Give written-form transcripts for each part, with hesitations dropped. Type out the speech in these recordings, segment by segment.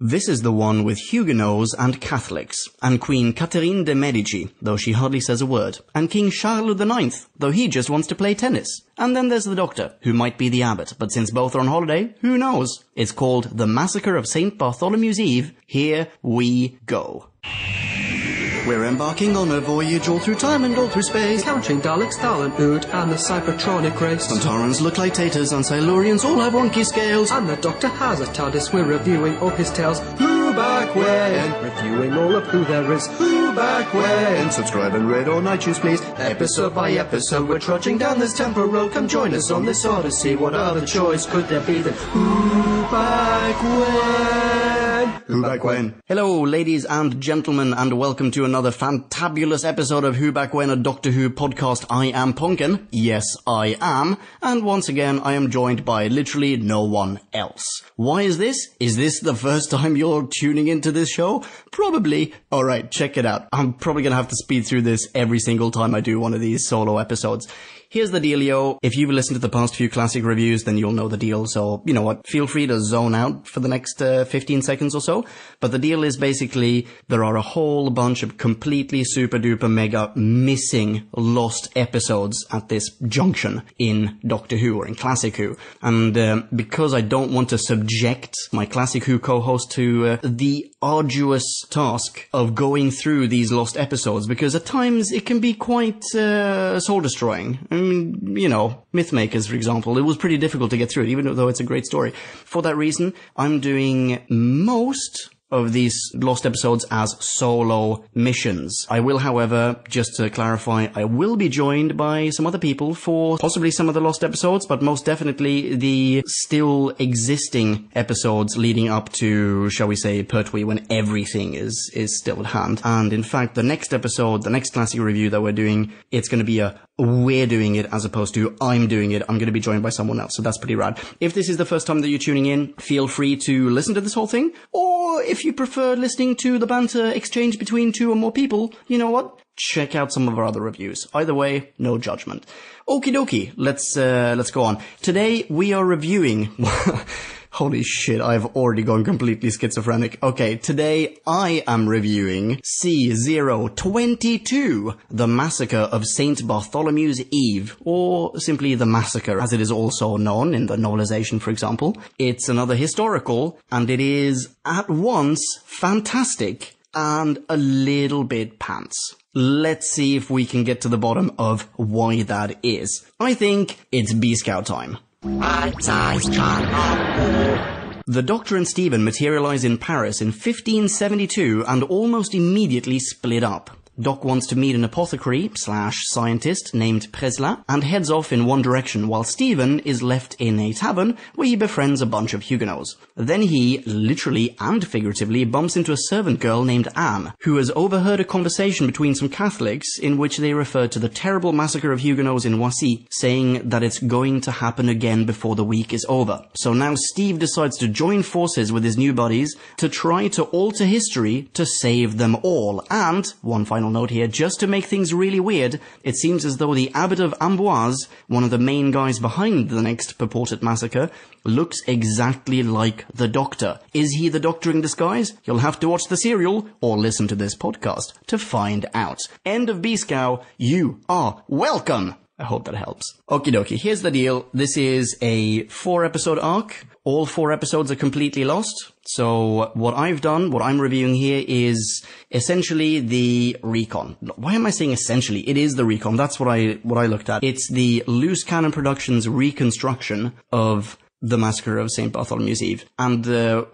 This is the one with Huguenots and Catholics, and Queen Catherine de' Medici, though she hardly says a word, and King Charles IX, though he just wants to play tennis. And then there's the Doctor, who might be the abbot, but since both are on holiday, who knows? It's called The Massacre of St. Bartholomew's Eve. Here we go. We're embarking on a voyage all through time and all through space, counting Daleks, Thal and Ood, and the Cybertronic race. Santarans look like taters, and Silurians all have wonky scales. And the Doctor has a TARDIS, we're reviewing all his tales. Who back when? Reviewing all of who there is. Who back when? Subscribe and rate on iTunes, please. Episode by episode, we're trudging down this temporal road. Come join us on this odyssey. What other choice could there be than who back when? Who back when? Hello, ladies and gentlemen, and welcome to another fantabulous episode of Who Back When, a Doctor Who podcast. I am Punkin. Yes, I am. And once again, I am joined by literally no one else. Why is this? Is this the first time you're tuning into this show? Probably. Alright, check it out. I'm probably gonna have to speed through this every single time I do one of these solo episodes. Here's the dealio. If you've listened to the past few classic reviews, then you'll know the deal. So, you know what? Feel free to zone out for the next 15 seconds or so. But the deal is basically there are a whole bunch of completely super duper mega missing lost episodes at this junction in Doctor Who or in Classic Who. And because I don't want to subject my Classic Who co-host to the arduous task of going through these lost episodes, because at times it can be quite soul-destroying. I mean, you know, Mythmakers, for example, it was pretty difficult to get through it, even though it's a great story. For that reason, I'm doing most of these lost episodes as solo missions. I will, however, just to clarify, I will be joined by some other people for possibly some of the lost episodes, but most definitely the still existing episodes leading up to, shall we say, Pertwee, when everything is still at hand. And in fact, the next episode, the next classic review that we're doing, it's going to be we're doing it as opposed to I'm doing it. I'm going to be joined by someone else, so that's pretty rad. If this is the first time that you're tuning in, feel free to listen to this whole thing, or if you prefer listening to the banter exchange between two or more people, you know what? Check out some of our other reviews. Either way, no judgment. Okie dokie, let's go on. Today we are reviewing... Holy shit, I've already gone completely schizophrenic. Okay, today I am reviewing C022, The Massacre of St. Bartholomew's Eve, or simply The Massacre, as it is also known in the novelization, for example. It's another historical, and it is at once fantastic and a little bit pants. Let's see if we can get to the bottom of why that is. I think it's B-Scout time. The Doctor and Stephen materialize in Paris in 1572 and almost immediately split up. Doc wants to meet an apothecary/scientist named Preslin and heads off in one direction, while Stephen is left in a tavern where he befriends a bunch of Huguenots. Then he, literally and figuratively, bumps into a servant girl named Anne, who has overheard a conversation between some Catholics in which they referred to the terrible massacre of Huguenots in Oissy, saying that it's going to happen again before the week is over. So now Steve decides to join forces with his new buddies to try to alter history to save them all. And, one final note here, just to make things really weird, it seems as though the Abbot of Amboise, one of the main guys behind the next purported massacre, looks exactly like the Doctor. Is he the Doctor in disguise? You'll have to watch the serial or listen to this podcast to find out. End of B-Scow. You are welcome. I hope that helps. Okie dokie, here's the deal. This is a 4-episode arc. All 4 episodes are completely lost. So what I've done, what I'm reviewing here, is essentially the recon. Why am I saying essentially? It is the recon. That's what I looked at. It's the Loose Cannon Productions reconstruction of The Massacre of St. Bartholomew's Eve. And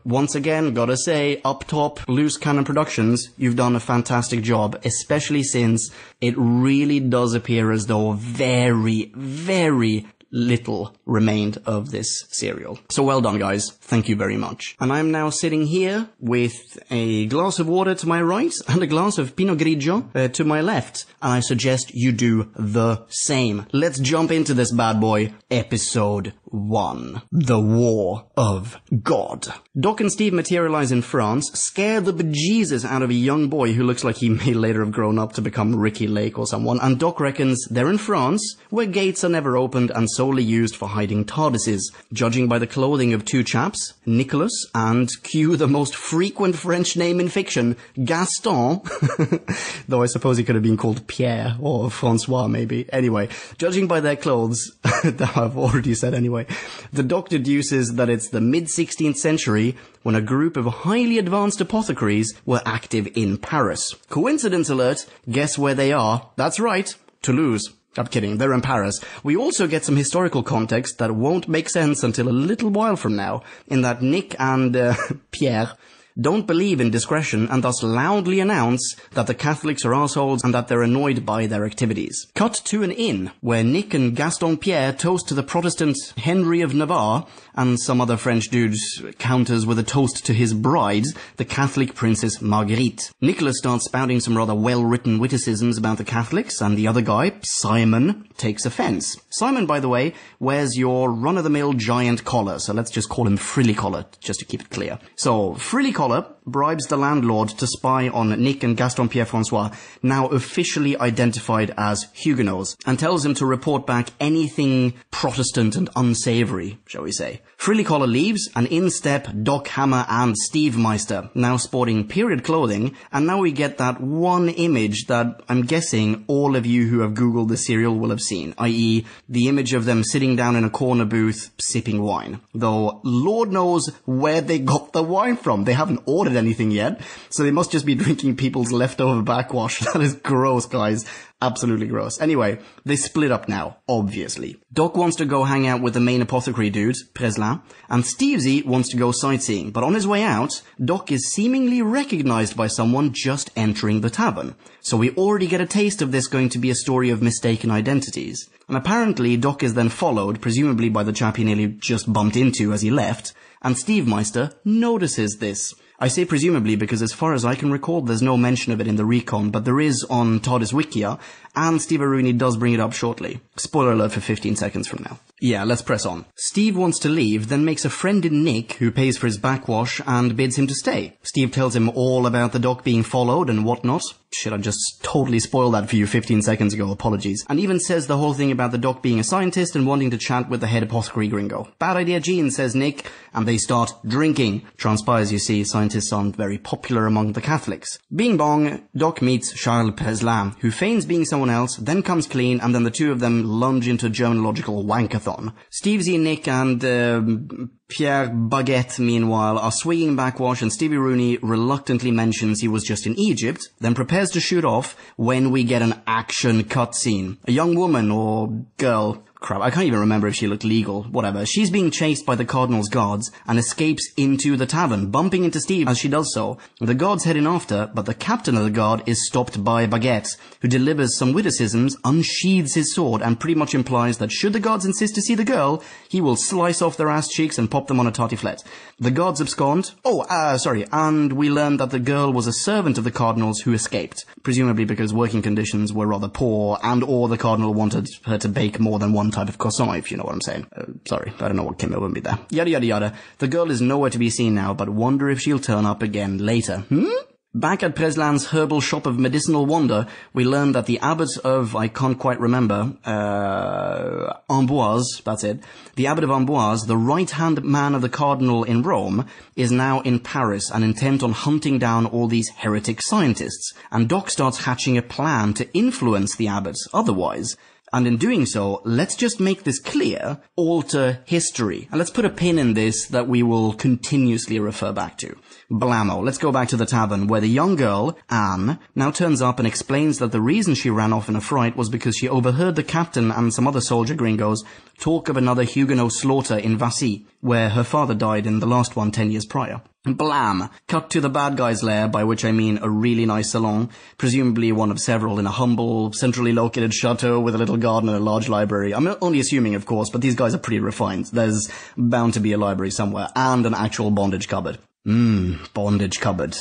once again, gotta say, up top, Loose Cannon Productions, you've done a fantastic job, especially since it really does appear as though very, very little remained of this serial. So well done, guys. Thank you very much. And I'm now sitting here with a glass of water to my right and a glass of Pinot Grigio to my left. And I suggest you do the same. Let's jump into this bad boy. Episode 1. The War of God. Doc and Steve materialize in France, scare the bejesus out of a young boy who looks like he may later have grown up to become Ricky Lake or someone, and Doc reckons they're in France, where gates are never opened and solely used for hiding TARDISes. Judging by the clothing of two chaps, Nicholas and, cue the most frequent French name in fiction, Gaston, though I suppose he could have been called Pierre or Francois maybe. Anyway, judging by their clothes, that I've already said anyway, the Doc deduces that it's the mid-16th century when a group of highly advanced apothecaries were active in Paris. Coincidence alert, guess where they are? That's right, Toulouse. I'm kidding, they're in Paris. We also get some historical context that won't make sense until a little while from now, in that Nick and Pierre don't believe in discretion and thus loudly announce that the Catholics are assholes and that they're annoyed by their activities. Cut to an inn where Nick and Gaston Pierre toast to the Protestant Henry of Navarre, and some other French dude counters with a toast to his bride, the Catholic Princess Marguerite. Nicholas starts spouting some rather well-written witticisms about the Catholics, and the other guy, Simon, takes offense. Simon, by the way, wears your run-of-the-mill giant collar, so let's just call him Frilly Collar, just to keep it clear. So, Frilly Collar bribes the landlord to spy on Nick and Gaston Pierre Francois, now officially identified as Huguenots, and tells him to report back anything Protestant and unsavory, shall we say. Frilly Collar leaves, and in step Doc Hammer and Steve Meister, now sporting period clothing, and now we get that one image that I'm guessing all of you who have Googled the serial will have seen, i.e. the image of them sitting down in a corner booth sipping wine. Though Lord knows where they got the wine from. They haven't ordered anything yet, so they must just be drinking people's leftover backwash. That is gross, guys. Absolutely gross. Anyway, they split up now, obviously. Doc wants to go hang out with the main apothecary dude, Preslin, and Stevesy wants to go sightseeing, but on his way out, Doc is seemingly recognized by someone just entering the tavern. So we already get a taste of this going to be a story of mistaken identities. And apparently Doc is then followed, presumably by the chap he nearly just bumped into as he left, and Steve Meister notices this. I say presumably because as far as I can recall, there's no mention of it in the recon, but there is on TARDIS Wikia, and Steve Rooney does bring it up shortly. Spoiler alert for 15 seconds from now. Yeah, let's press on. Steve wants to leave, then makes a friend in Nick, who pays for his backwash, and bids him to stay. Steve tells him all about the Doc being followed and whatnot. Shit, I just totally spoiled that for you 15 seconds ago, apologies. And even says the whole thing about the Doc being a scientist and wanting to chat with the head apothecary gringo. Bad idea, Gene, says Nick, and they start drinking. Transpires, you see, scientists aren't very popular among the Catholics. Bing bong, Doc meets Charles Preslin, who feigns being someone else, then comes clean, and then the two of them lunge into Germanological wankathon. Stevesy, Nick, and Pierre Baguette, meanwhile, are swinging backwash, and Stevie Rooney reluctantly mentions he was just in Egypt, then prepares to shoot off when we get an action cutscene. A young woman, or girl, crap, I can't even remember if she looked legal, whatever. She's being chased by the Cardinal's guards and escapes into the tavern, bumping into Steve as she does so. The guards head in after, but the captain of the guard is stopped by Baguette, who delivers some witticisms, unsheathes his sword, and pretty much implies that should the guards insist to see the girl, he will slice off their ass cheeks and pop them on a tartiflette. The guards abscond. And we learn that the girl was a servant of the Cardinal's who escaped, presumably because working conditions were rather poor, and or the Cardinal wanted her to bake more than one type of croissant, if you know what I'm saying. Sorry, I don't know what came over me there. Yada yada yada. The girl is nowhere to be seen now, but wonder if she'll turn up again later. Back at Preslin's herbal shop of medicinal wonder, we learn that the abbot of, I can't quite remember, Amboise, that's it. The abbot of Amboise, the right-hand man of the cardinal in Rome, is now in Paris and intent on hunting down all these heretic scientists. And Doc starts hatching a plan to influence the abbot otherwise. And in doing so, let's just make this clear, alter history. And let's put a pin in this that we will continuously refer back to. Blammo, let's go back to the tavern, where the young girl, Anne, now turns up and explains that the reason she ran off in a fright was because she overheard the captain and some other soldier gringos talk of another Huguenot slaughter in Vassy, where her father died in the last one 10 years prior. Blam! Cut to the bad guy's lair, by which I mean a really nice salon, presumably one of several in a humble, centrally located chateau with a little garden and a large library. I'm only assuming, of course, but these guys are pretty refined. There's bound to be a library somewhere, and an actual bondage cupboard. Bondage cupboard.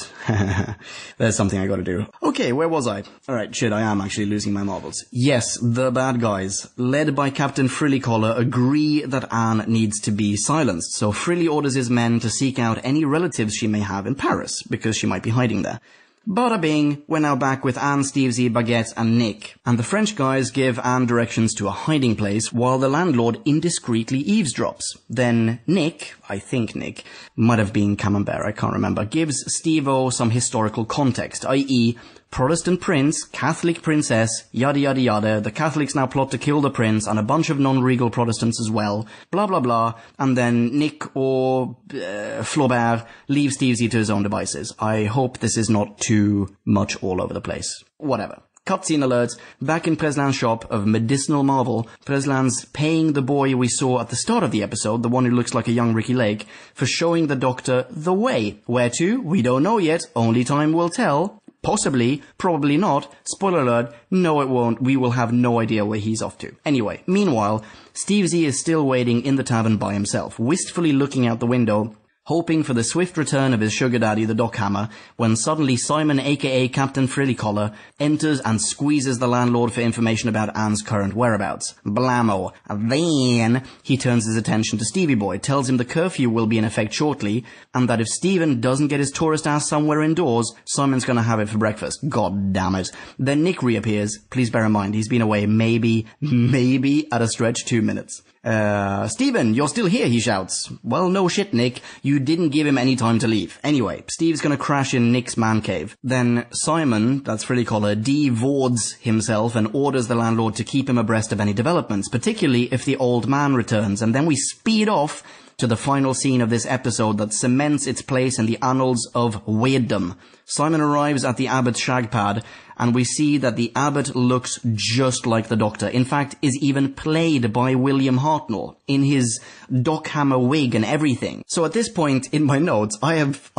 There's something I gotta do. Okay, where was I? Alright, shit, I am actually losing my marbles. Yes, the bad guys, led by Captain Frillycollar, agree that Anne needs to be silenced, so Frilly orders his men to seek out any relatives she may have in Paris, because she might be hiding there. Bada bing, we're now back with Anne, Stevesy, Baguette and Nick. And the French guys give Anne directions to a hiding place while the landlord indiscreetly eavesdrops. Then Nick, I think Nick, might have been Camembert, I can't remember, gives Steve-O some historical context, i.e. Protestant prince, Catholic princess, yada yada yada, the Catholics now plot to kill the prince and a bunch of non-regal Protestants as well, blah blah blah, and then Nick or Flaubert leaves Stevesy to his own devices. I hope this is not too much all over the place. Whatever. Cutscene alert, back in Preslin's shop of medicinal marvel, Preslin's paying the boy we saw at the start of the episode, the one who looks like a young Ricky Lake, for showing the doctor the way. Where to? We don't know yet, only time will tell. Possibly, probably not. Spoiler alert, no it won't. We will have no idea where he's off to. Anyway, meanwhile, Stevesy is still waiting in the tavern by himself, wistfully looking out the window, hoping for the swift return of his sugar daddy, the Dock Hammer, when suddenly Simon, aka Captain Frillycollar, enters and squeezes the landlord for information about Anne's current whereabouts. Blammo. Then he turns his attention to Stevie Boy, tells him the curfew will be in effect shortly, and that if Stephen doesn't get his tourist ass somewhere indoors, Simon's gonna have it for breakfast. God damn it. Then Nick reappears. Please bear in mind, he's been away maybe at a stretch 2 minutes. Stephen, you're still here, he shouts. Well, no shit, Nick. You didn't give him any time to leave. Anyway, Steve's gonna crash in Nick's man cave. Then Simon, that's Frillycollar, dewards himself and orders the landlord to keep him abreast of any developments, particularly if the old man returns. And then we speed off to the final scene of this episode that cements its place in the annals of weirdom. Simon arrives at the abbot's shag pad, and we see that the abbot looks just like the Doctor. In fact, is even played by William Hartnell in his Dock Hammer wig and everything. So at this point in my notes, I've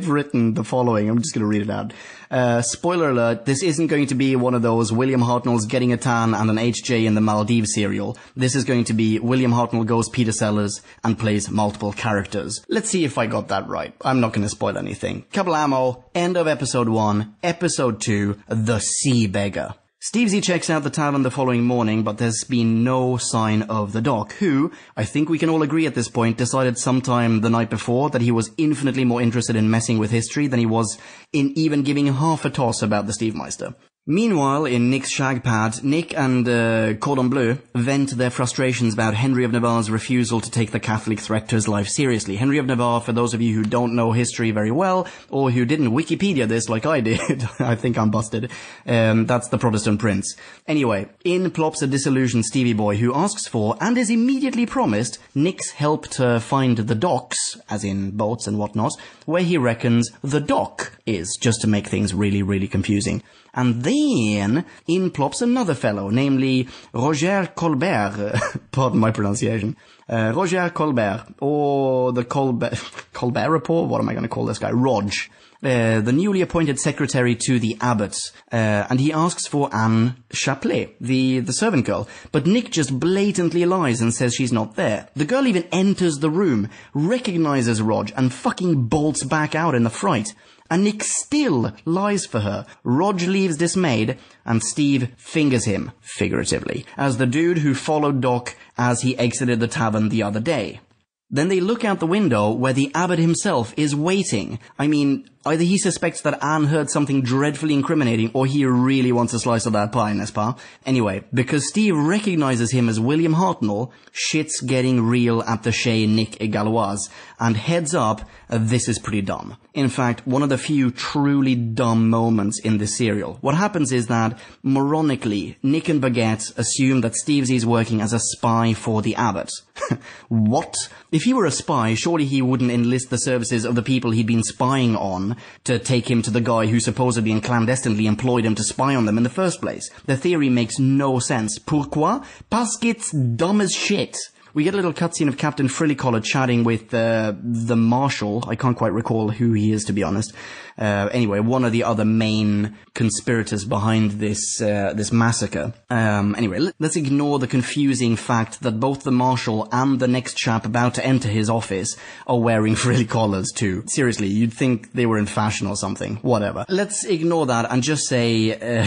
written the following. I'm just going to read it out. Spoiler alert, this isn't going to be one of those William Hartnell's Getting a Tan and an HJ in the Maldives serial. This is going to be William Hartnell goes Peter Sellers and plays multiple characters. Let's see if I got that right. I'm not going to spoil anything. Kablamo, end of episode 1, episode 2, The Sea Beggar. Stevesy checks out the tavern the following morning, but there's been no sign of the Doc, who, I think we can all agree at this point, decided sometime the night before that he was infinitely more interested in messing with history than he was in even giving half a toss about the Stevemeister. Meanwhile, in Nick's shag pad, Nick and Cordon Bleu vent their frustrations about Henry of Navarre's refusal to take the Catholic threat to his life seriously. Henry of Navarre, for those of you who don't know history very well, or who didn't Wikipedia this like I did, I think I'm busted, that's the Protestant prince. Anyway, in plops a disillusioned Stevie Boy who asks for, and is immediately promised, Nick's help to find the docks, as in boats and whatnot, where he reckons the dock is, just to make things really, really confusing. And then in plops another fellow, namely Roger Colbert, pardon my pronunciation, Roger Colbert, or the Colbert Report, what am I going to call this guy, Rog, the newly appointed secretary to the abbot, and he asks for Anne Chaplet, the servant girl, but Nick just blatantly lies and says she's not there. The girl even enters the room, recognizes Rog, and fucking bolts back out in the fright. And Nick still lies for her. Rog leaves dismayed, and Steve fingers him, figuratively, as the dude who followed Doc as he exited the tavern the other day. Then they look out the window where the abbot himself is waiting. I mean, either he suspects that Anne heard something dreadfully incriminating, or he really wants a slice of that pie, n'est-ce pas? Anyway, because Steve recognizes him as William Hartnell, shit's getting real at the Chez Nick et Galoise, and heads up, this is pretty dumb. In fact, one of the few truly dumb moments in this serial. What happens is that, moronically, Nick and Baguette assume that Stevesy's working as a spy for the abbot. What? If he were a spy, surely he wouldn't enlist the services of the people he'd been spying on to take him to the guy who supposedly and clandestinely employed him to spy on them in the first place. The theory makes no sense. Pourquoi? Parce qu'it's dumb as shit. We get a little cutscene of Captain Frillycollar chatting with the Marshal. I can't quite recall who he is, to be honest. Anyway, one of the other main conspirators behind this massacre. Anyway, let's ignore the confusing fact that both the Marshal and the next chap about to enter his office are wearing frilly collars too. Seriously, you'd think they were in fashion or something. Whatever. Let's ignore that and just say...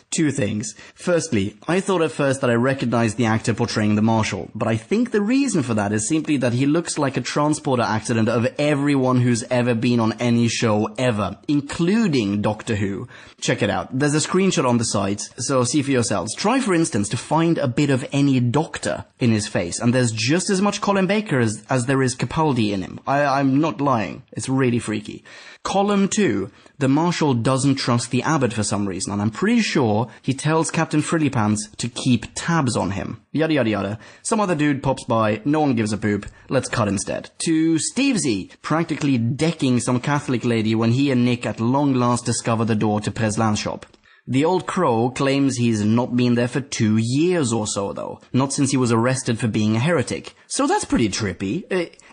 two things. Firstly, I thought at first that I recognized the actor portraying the Marshal, but I think the reason for that is simply that he looks like a transporter accident of everyone who's ever been on any show ever, including Doctor Who. Check it out. There's a screenshot on the site, so see for yourselves. Try, for instance, to find a bit of any Doctor in his face, and there's just as much Colin Baker as there is Capaldi in him. I'm not lying. It's really freaky. Column 2. The Marshal doesn't trust the Abbot for some reason, and I'm pretty sure he tells Captain Frillypants to keep tabs on him. Yada yada yada. Some other dude pops by, no one gives a poop, let's cut instead. To Stevesy, practically decking some Catholic lady when he and Nick at long last discover the door to Preslan's shop. The old crow claims he's not been there for 2 years or so, though. Not since he was arrested for being a heretic. So that's pretty trippy.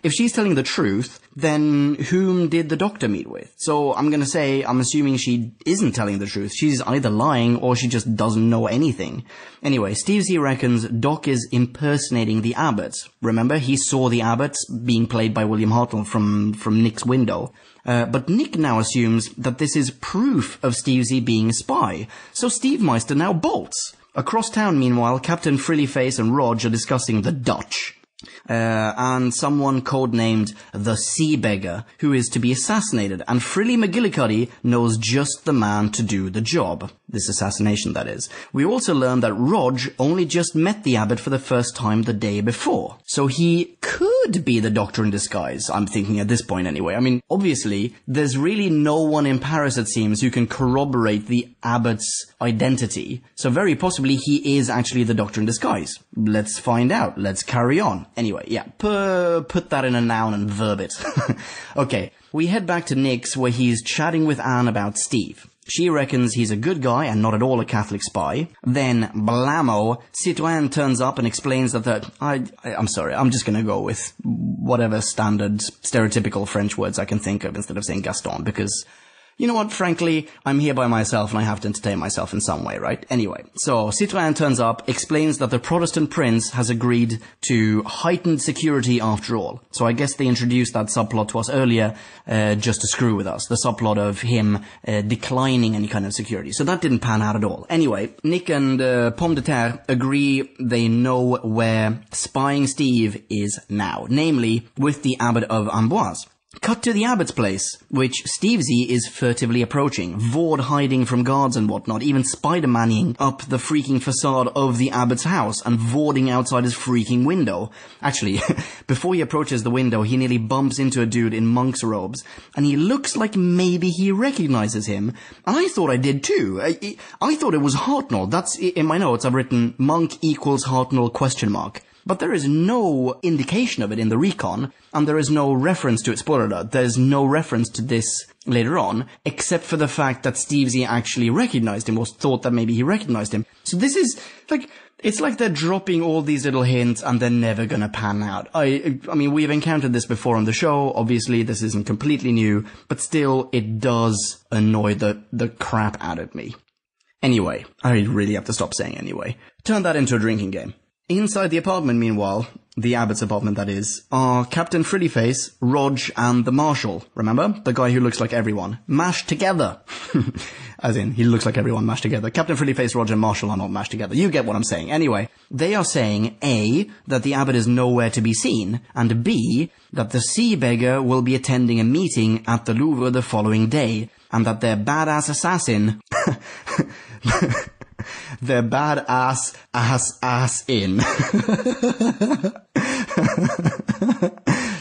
If she's telling the truth, then whom did the Doctor meet with? So I'm assuming she isn't telling the truth. She's either lying or she just doesn't know anything. Anyway, Steve Z reckons Doc is impersonating the Abbot. Remember, he saw the Abbot being played by William Hartnell from Nick's window. But Nick now assumes that this is proof of Steve Z being a spy. So Steve Meister now bolts. Across town, meanwhile, Captain Frillyface and Rog are discussing the Dutch. And someone codenamed the Sea Beggar, who is to be assassinated, and Frilly McGillicuddy knows just the man to do the job. This assassination, that is. We also learn that Rog only just met the Abbot for the first time the day before. So he could be the Doctor in disguise, I'm thinking at this point anyway. I mean, obviously, there's really no one in Paris, it seems, who can corroborate the Abbot's identity. So very possibly he is actually the Doctor in disguise. Let's find out. Let's carry on. Anyway, yeah, put that in a noun and verb it. Okay, we head back to Nick's where he's chatting with Anne about Steve. She reckons he's a good guy and not at all a Catholic spy. Then, blammo, Citroën turns up and explains that I'm sorry, I'm just gonna go with whatever standard, stereotypical French words I can think of instead of saying Gaston, because... You know what, frankly, I'm here by myself and I have to entertain myself in some way, right? Anyway, so Citroën turns up, explains that the Protestant prince has agreed to heightened security after all. So I guess they introduced that subplot to us earlier, just to screw with us. The subplot of him declining any kind of security. So that didn't pan out at all. Anyway, Nick and Pomme de Terre agree they know where spying Steve is now. Namely, with the Abbot of Amboise. Cut to the Abbot's place, which Stevesy is furtively approaching, Vord hiding from guards and whatnot, even Spider-Manning up the freaking facade of the Abbot's house and Vording outside his freaking window. Actually, before he approaches the window, he nearly bumps into a dude in monk's robes, and he looks like maybe he recognizes him. And I thought I did too. I thought it was Hartnell. That's, in my notes I've written, monk equals Hartnell ? But there is no indication of it in the recon, and there is no reference to it. Spoiler alert, there's no reference to this later on, except for the fact that Stevesy actually recognized him, or thought that maybe he recognized him. So this is, like, it's like they're dropping all these little hints and they're never gonna pan out. I mean, we've encountered this before on the show, obviously this isn't completely new, but still, it does annoy the crap out of me. Anyway, I really have to stop saying anyway. Turn that into a drinking game. Inside the apartment, meanwhile, the Abbot's apartment that is, are Captain Frillyface, Rog, and the Marshal. Remember? The guy who looks like everyone. Mashed together. As in, he looks like everyone mashed together. Captain Frillyface, Rog, and Marshal are not mashed together. You get what I'm saying. Anyway, they are saying, A, that the Abbot is nowhere to be seen, and B, that the Sea Beggar will be attending a meeting at the Louvre the following day, and that their badass assassin... Their badass ass in.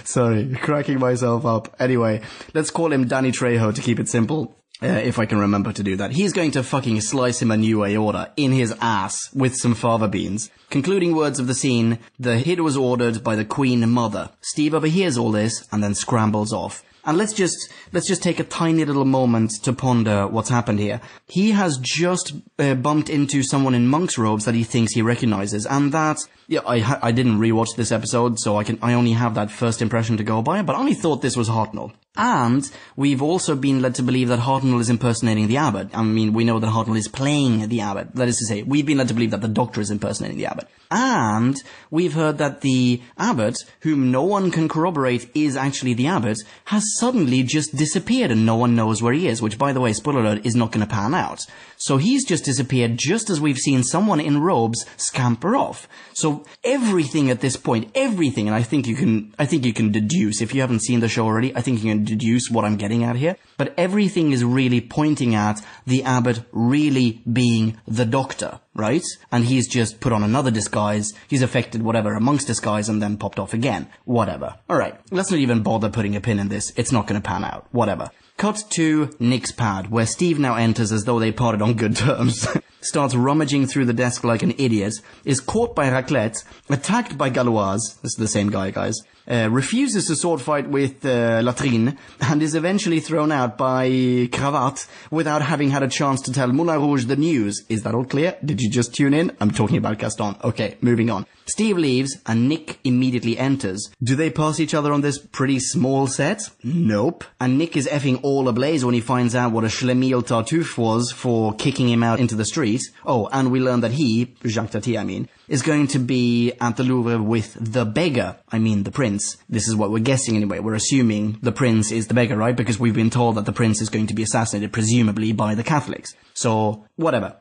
Sorry, cracking myself up. Anyway, let's call him Danny Trejo to keep it simple. If I can remember to do that. He's going to fucking slice him a new aorta in his ass with some fava beans. Concluding words of the scene, the hit was ordered by the Queen Mother. Steve overhears all this and then scrambles off. And let's just take a tiny little moment to ponder what's happened here. He has just bumped into someone in monk's robes that he thinks he recognizes, and that, yeah, I didn't rewatch this episode, so I only have that first impression to go by, but I thought this was Hartnell. And we've also been led to believe that Hartnell is impersonating the abbot. I mean, we know that Hartnell is playing the abbot. That is to say, we've been led to believe that the doctor is impersonating the abbot. And we've heard that the abbot, whom no one can corroborate is actually the abbot, has suddenly just disappeared and no one knows where he is, which, by the way, spoiler alert, is not going to pan out. So he's just disappeared just as we've seen someone in robes scamper off. So everything at this point, everything, and I think you can deduce, if you haven't seen the show already, I think you can deduce what I'm getting at here, but everything is really pointing at the abbot really being the doctor, right? And he's just put on another disguise, he's affected whatever amongst disguise and then popped off again. Whatever. Alright, let's not even bother putting a pin in this, it's not going to pan out. Whatever. Cut to Nick's pad, where Steve now enters as though they parted on good terms. Starts rummaging through the desk like an idiot, is caught by Raclette, attacked by Galoise, this is the same guy, guys, refuses to sword fight with Latrine, and is eventually thrown out by Cravate without having had a chance to tell Moulin Rouge the news. Is that all clear? Did you just tune in? I'm talking about Gaston. Okay, moving on. Steve leaves, and Nick immediately enters. Do they pass each other on this pretty small set? Nope. And Nick is effing all ablaze when he finds out what a Schlemiel Tartuffe was for kicking him out into the street. Oh, and we learn that he, Jacques Tati I mean, is going to be at the Louvre with the beggar. I mean the prince. This is what we're guessing anyway. We're assuming the prince is the beggar, right? Because we've been told that the prince is going to be assassinated, presumably by the Catholics. So, whatever.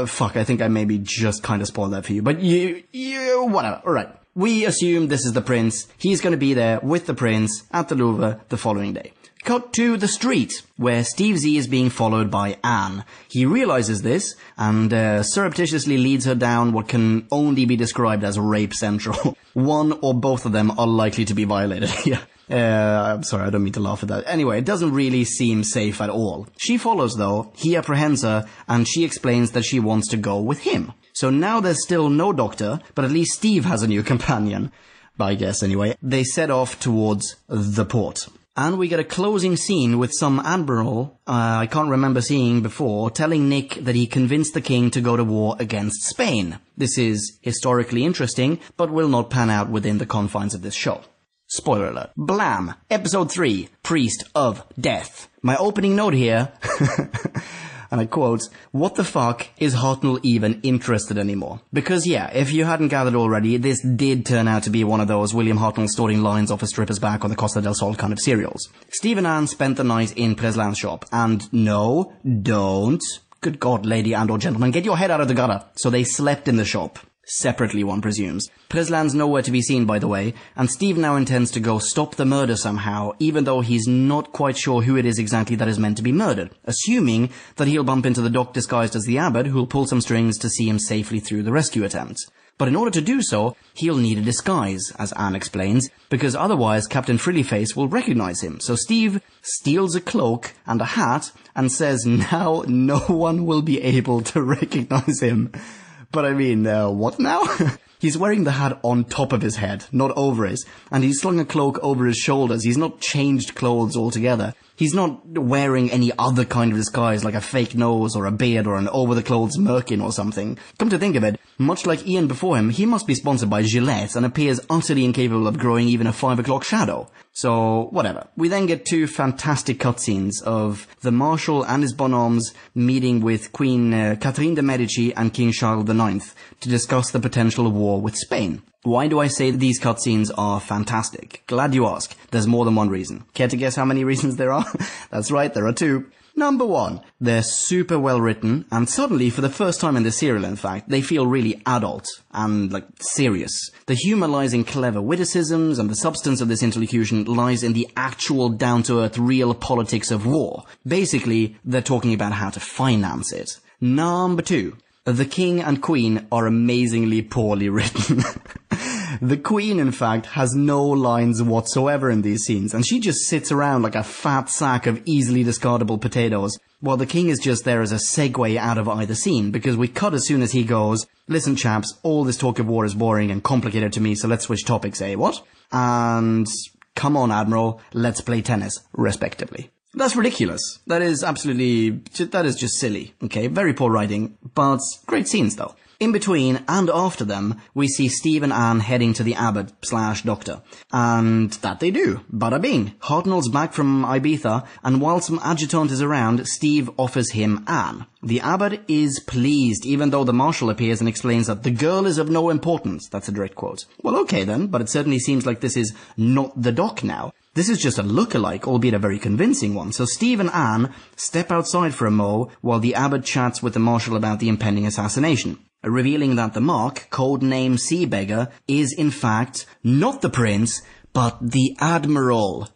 Fuck, I think I maybe just kind of spoiled that for you. But whatever. Alright. We assume this is the prince. He's going to be there with the prince at the Louvre the following day. Cut to the street, where Steve Z is being followed by Anne. He realizes this, and surreptitiously leads her down what can only be described as rape central. One or both of them are likely to be violated here. I'm sorry, I don't mean to laugh at that. Anyway, it doesn't really seem safe at all. She follows, though. He apprehends her, and she explains that she wants to go with him. So now there's still no doctor, but at least Steve has a new companion. I guess, anyway. They set off towards the port. And we get a closing scene with some admiral, I can't remember seeing before, telling Nick that he convinced the king to go to war against Spain. This is historically interesting, but will not pan out within the confines of this show. Spoiler alert. Blam! Episode 3, Priest of Death. My opening note here, and I quote, what the fuck is Hartnell even interested anymore? Because yeah, if you hadn't gathered already, this did turn out to be one of those William Hartnell snorting lines off a stripper's back on the Costa del Sol kind of serials. Steve and Anne spent the night in Preslin's shop, and no, don't, good God, lady and or gentleman, get your head out of the gutter. So they slept in the shop. Separately, one presumes. Preslin's nowhere to be seen, by the way, and Steve now intends to go stop the murder somehow, even though he's not quite sure who it is exactly that is meant to be murdered, assuming that he'll bump into the doc disguised as the abbot, who'll pull some strings to see him safely through the rescue attempt. But in order to do so, he'll need a disguise, as Anne explains, because otherwise Captain Frillyface will recognize him. So Steve steals a cloak and a hat, and says now no one will be able to recognize him. But I mean, what now? He's wearing the hat on top of his head, not over it, and he's slung a cloak over his shoulders. He's not changed clothes altogether. He's not wearing any other kind of disguise like a fake nose or a beard or an over-the-clothes merkin or something. Come to think of it, much like Ian before him, he must be sponsored by Gillette and appears utterly incapable of growing even a 5 o'clock shadow. So, whatever. We then get two fantastic cutscenes of the Marshal and his bonhommes meeting with Queen Catherine de' Medici and King Charles IX to discuss the potential war with Spain. Why do I say that these cutscenes are fantastic? Glad you ask. There's more than one reason. Care to guess how many reasons there are? That's right, there are two. Number one, they're super well written, and suddenly, for the first time in the serial in fact, they feel really adult and, like, serious. The humour lies in clever witticisms, and the substance of this interlocution lies in the actual down-to-earth real politics of war. Basically, they're talking about how to finance it. Number two, the king and queen are amazingly poorly written. The queen, in fact, has no lines whatsoever in these scenes, and she just sits around like a fat sack of easily discardable potatoes, while the king is just there as a segue out of either scene, because we cut as soon as he goes, listen chaps, all this talk of war is boring and complicated to me, so let's switch topics, eh, what? And come on, Admiral, let's play tennis, respectively. That's ridiculous. That is just silly. Okay, very poor writing, but great scenes though. In between and after them, we see Steve and Anne heading to the abbot/doctor. And that they do. Bada bing. Hartnell's back from Ibiza, and while some adjutant is around, Steve offers him Anne. The abbot is pleased, even though the marshal appears and explains that the girl is of no importance. That's a direct quote. Well, okay then, but it certainly seems like this is not the doc now. This is just a look-alike, albeit a very convincing one. So Steve and Anne step outside for a mo while the abbot chats with the marshal about the impending assassination, revealing that the mark, codename Seabeggar, is in fact not the prince, but the Admiral.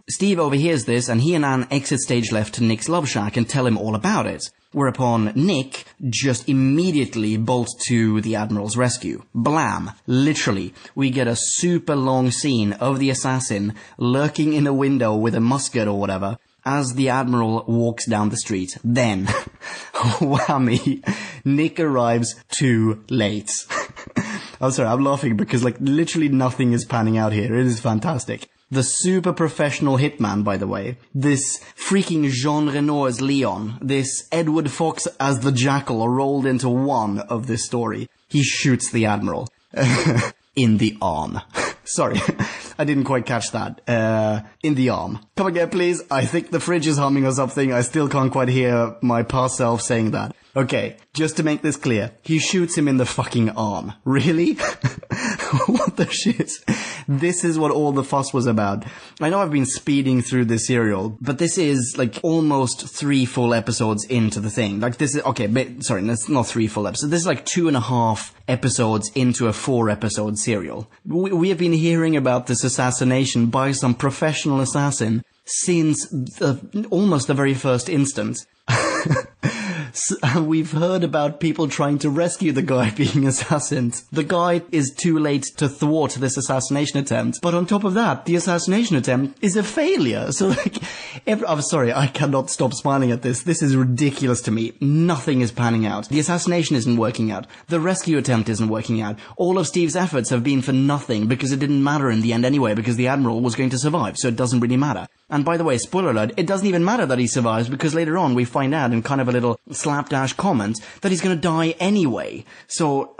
Steve overhears this, and he and Anne exit stage left to Nick's love shack and tell him all about it. Whereupon Nick just immediately bolts to the Admiral's rescue. Blam! Literally, we get a super long scene of the assassin lurking in a window with a musket or whatever as the Admiral walks down the street. Then, whammy, Nick arrives too late. I'm sorry, I'm laughing because literally nothing is panning out here. It is fantastic. The super professional hitman, by the way. This freaking Jean Reno as Leon. This Edward Fox as the Jackal are rolled into one of this story. He shoots the Admiral. In the arm. Sorry, I didn't quite catch that. In the arm. Come again, please. I think the fridge is humming or something. I still can't quite hear my past self saying that. Okay, just to make this clear, he shoots him in the fucking arm. Really? What the shit? This is what all the fuss was about. I know I've been speeding through this serial, but this is almost 3 full episodes into the thing. This is, okay, sorry, that's not 3 full episodes. This is 2.5 episodes into a 4-episode serial. We have been hearing about this assassination by some professional assassin since almost the very first instance. We've heard about people trying to rescue the guy being assassinated. The guy is too late to thwart this assassination attempt. But on top of that, the assassination attempt is a failure. So I'm sorry, I cannot stop smiling at this. This is ridiculous to me. Nothing is panning out. The assassination isn't working out. The rescue attempt isn't working out. All of Steve's efforts have been for nothing because it didn't matter in the end anyway, because the Admiral was going to survive, so it doesn't really matter. And by the way, spoiler alert, it doesn't even matter that he survives because later on we find out in kind of a little slapdash comment that he's going to die anyway. So,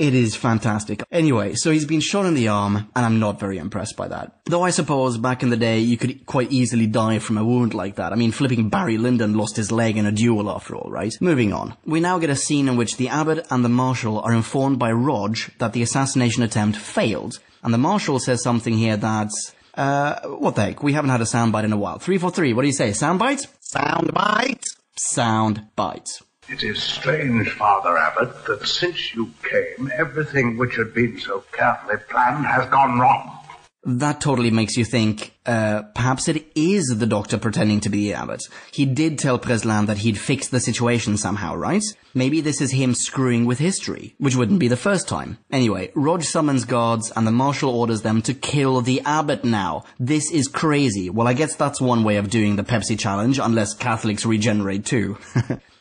it is fantastic. Anyway, so he's been shot in the arm, and I'm not very impressed by that. Though I suppose back in the day you could quite easily die from a wound like that. I mean, flipping Barry Lyndon lost his leg in a duel after all, right? Moving on. We now get a scene in which the abbot and the marshal are informed by Rog that the assassination attempt failed. And the marshal says something here that's... what the heck? We haven't had a soundbite in a while. 343, what do you say? Soundbite? Soundbite? Soundbite. It is strange, Father Abbot, that since you came, everything which had been so carefully planned has gone wrong. That totally makes you think, perhaps it is the doctor pretending to be the abbot. He did tell Preslan that he'd fixed the situation somehow, right? Maybe this is him screwing with history, which wouldn't be the first time. Anyway, Rog summons guards and the marshal orders them to kill the abbot now. This is crazy. Well, I guess that's one way of doing the Pepsi challenge, unless Catholics regenerate too.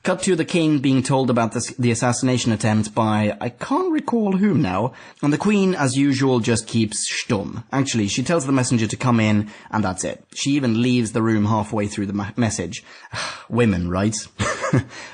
Cut to the king being told about the assassination attempt by, I can't recall whom now, and the queen, as usual, just keeps stum. Actually, she tells the messenger to come in, and that's it. She even leaves the room halfway through the message. Women, right?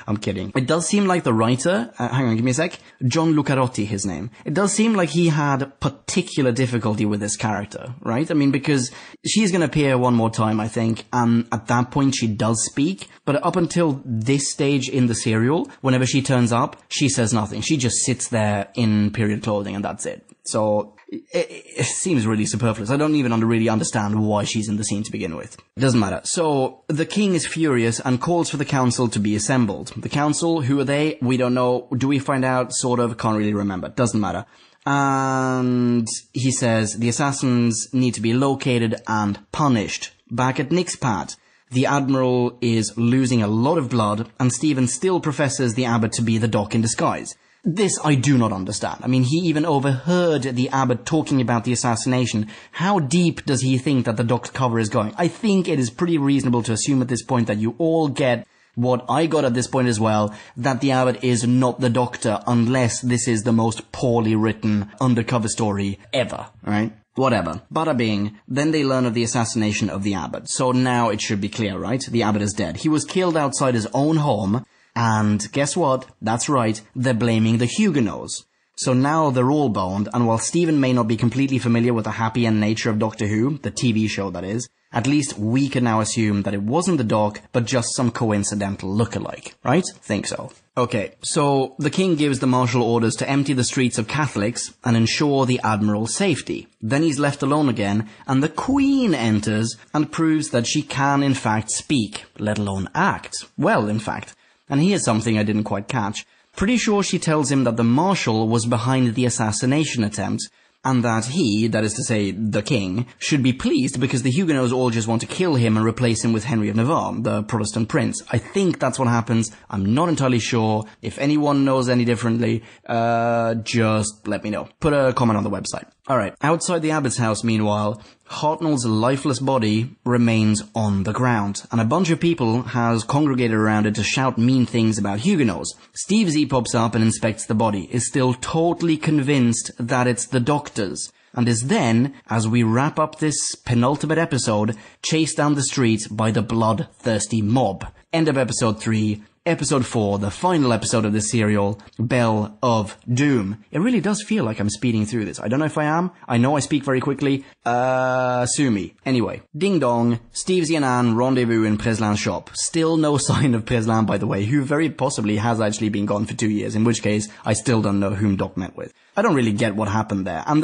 I'm kidding. It does seem like the writer, hang on, give me a sec, John Lucarotti, his name. It does seem like he had particular difficulty with this character, right? I mean, because she's going to appear one more time, I think, and at that point she does speak, but up until this stage in the serial, whenever she turns up, she says nothing. She just sits there in period clothing and that's it. So it seems really superfluous. I don't even really understand why she's in the scene to begin with. It doesn't matter. So the king is furious and calls for the council to be assembled. The council, who are they? We don't know. Do we find out? Sort of. Can't really remember. Doesn't matter. And he says the assassins need to be located and punished. Back at Nick's pad, the Admiral is losing a lot of blood, and Stephen still professes the abbot to be the doc in disguise. This I do not understand. I mean, he even overheard the abbot talking about the assassination. How deep does he think that the doc's cover is going? I think it is pretty reasonable to assume at this point that you all get what I got at this point as well, that the abbot is not the doctor unless this is the most poorly written undercover story ever, right? Whatever. Bada bing. Then they learn of the assassination of the abbot. So now it should be clear, right? The abbot is dead. He was killed outside his own home. And guess what? That's right. They're blaming the Huguenots. So now they're all boned, and while Stephen may not be completely familiar with the happy end nature of Doctor Who, the TV show that is, at least we can now assume that it wasn't the Doc, but just some coincidental lookalike, right? Think so. Okay, so the king gives the martial orders to empty the streets of Catholics and ensure the Admiral's safety. Then he's left alone again, and the Queen enters and proves that she can in fact speak, let alone act. Well, in fact. And here's something I didn't quite catch. Pretty sure she tells him that the Marshal was behind the assassination attempt, and that he, that is to say, the king, should be pleased because the Huguenots all just want to kill him and replace him with Henry of Navarre, the Protestant prince. I think that's what happens. I'm not entirely sure. If anyone knows any differently, just let me know. Put a comment on the website. Alright, outside the abbot's house, meanwhile, Hartnell's lifeless body remains on the ground, and a bunch of people has congregated around it to shout mean things about Huguenots. Steve Z pops up and inspects the body, is still totally convinced that it's the Doctor's, and is then, as we wrap up this penultimate episode, chased down the street by the bloodthirsty mob. End of episode 3. Episode 4, the final episode of the serial, Bell of Doom. It really does feel like I'm speeding through this. I don't know if I am. I know I speak very quickly. Sue me. Anyway, ding dong, Steve Z and Anne rendezvous in Preslin's shop. Still no sign of Preslin, by the way, who very possibly has actually been gone for 2 years, in which case I still don't know whom Doc met with. I don't really get what happened there. And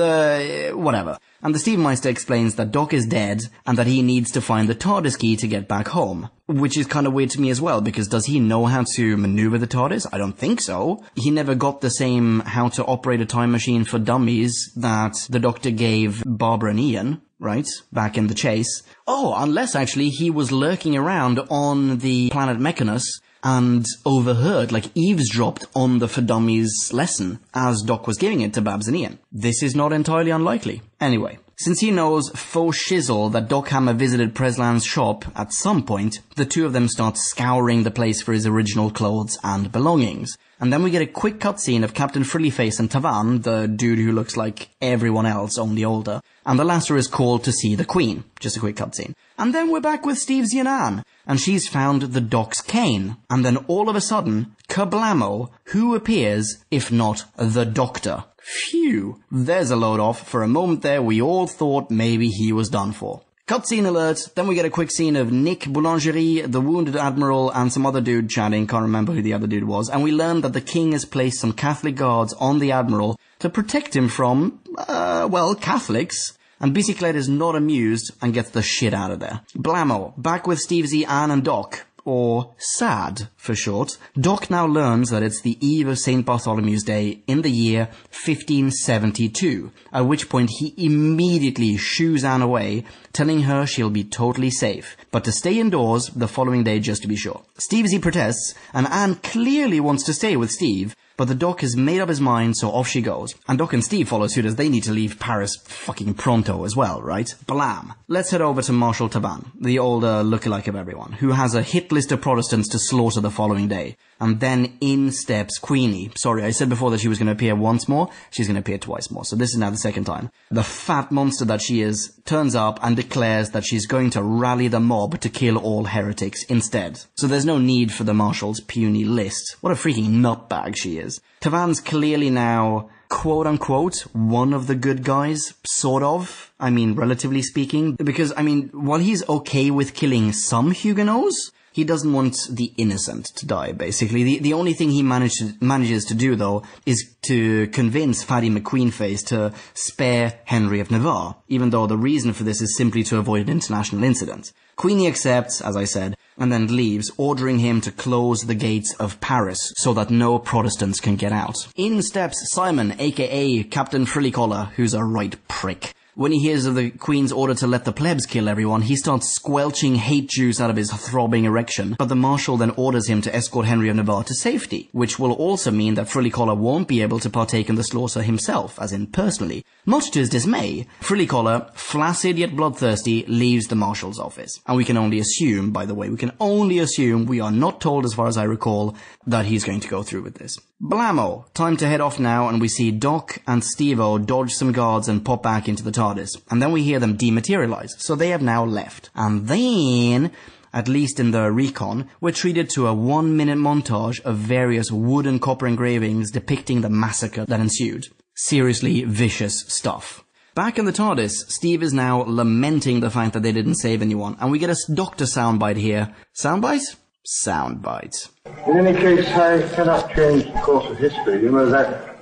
whatever. And the Steve Meister explains that Doc is dead and that he needs to find the TARDIS key to get back home. Which is kind of weird to me as well, because does he know how to maneuver the TARDIS? I don't think so. He never got the same how to operate a time machine for dummies that the Doctor gave Barbara and Ian, right? Back in the chase. Oh, unless actually he was lurking around on the planet Mechanus and overheard, like eavesdropped on the For Dummies lesson as Doc was giving it to Babs and Ian. This is not entirely unlikely. Anyway, since he knows faux shizzle that Doc Hammer visited Preslin's shop at some point, the two of them start scouring the place for his original clothes and belongings. And then we get a quick cutscene of Captain Frillyface and Tavan, the dude who looks like everyone else, only older, and the latter is called to see the Queen. Just a quick cutscene. And then we're back with Steve Z and Anne, and she's found the Doc's cane. And then all of a sudden, kablamo, who appears if not the Doctor? Phew, there's a load off. For a moment there, we all thought maybe he was done for. Cutscene alert, then we get a quick scene of Nick Boulangerie, the wounded admiral, and some other dude chatting, can't remember who the other dude was, and we learn that the king has placed some Catholic guards on the admiral to protect him from, Catholics. And Bicyclette is not amused and gets the shit out of there. Blammo, back with Steve Z, Anne and Doc. Or SAD, for short. Doc now learns that it's the eve of St. Bartholomew's Day in the year 1572, at which point he immediately shoos Anne away, telling her she'll be totally safe, but to stay indoors the following day just to be sure. Steve Z protests, and Anne clearly wants to stay with Steve, but the Doc has made up his mind, so off she goes. And Doc and Steve follow suit as they need to leave Paris fucking pronto as well, right? Blam. Let's head over to Marshal Taban, the older lookalike of everyone, who has a hit list of Protestants to slaughter the following day. And then in steps Queenie. Sorry, I said before that she was going to appear once more. She's going to appear twice more, so this is now the second time. The fat monster that she is turns up and declares that she's going to rally the mob to kill all heretics instead. So there's no need for the Marshal's puny list. What a freaking nutbag she is. Tavan's clearly now, quote-unquote, one of the good guys, sort of. I mean, relatively speaking. Because, while he's okay with killing some Huguenots, he doesn't want the innocent to die, basically. The only thing he manages to do, though, is to convince Fatty McQueenface to spare Henry of Navarre, even though the reason for this is simply to avoid an international incident. Queenie accepts, as I said, and then leaves, ordering him to close the gates of Paris so that no Protestants can get out. In steps Simon, aka Captain Frillycollar, who's a right prick. When he hears of the Queen's order to let the plebs kill everyone, he starts squelching hate juice out of his throbbing erection, but the Marshal then orders him to escort Henry of Navarre to safety, which will also mean that Frillycollar won't be able to partake in the slaughter himself, as in personally. Much to his dismay, Frillycollar, flaccid yet bloodthirsty, leaves the Marshal's office. And we can only assume, by the way, we are not told as far as I recall, that he's going to go through with this. Blammo! Time to head off now, and we see Doc and Steve-O dodge some guards and pop back into the TARDIS. And then we hear them dematerialize, so they have now left. And then, at least in the recon, we're treated to a 1-minute montage of various wood and copper engravings depicting the massacre that ensued. Seriously vicious stuff. Back in the TARDIS, Steve is now lamenting the fact that they didn't save anyone, and we get a Doctor soundbite here. Soundbite? Soundbite. In any case, I cannot change the course of history, you know that.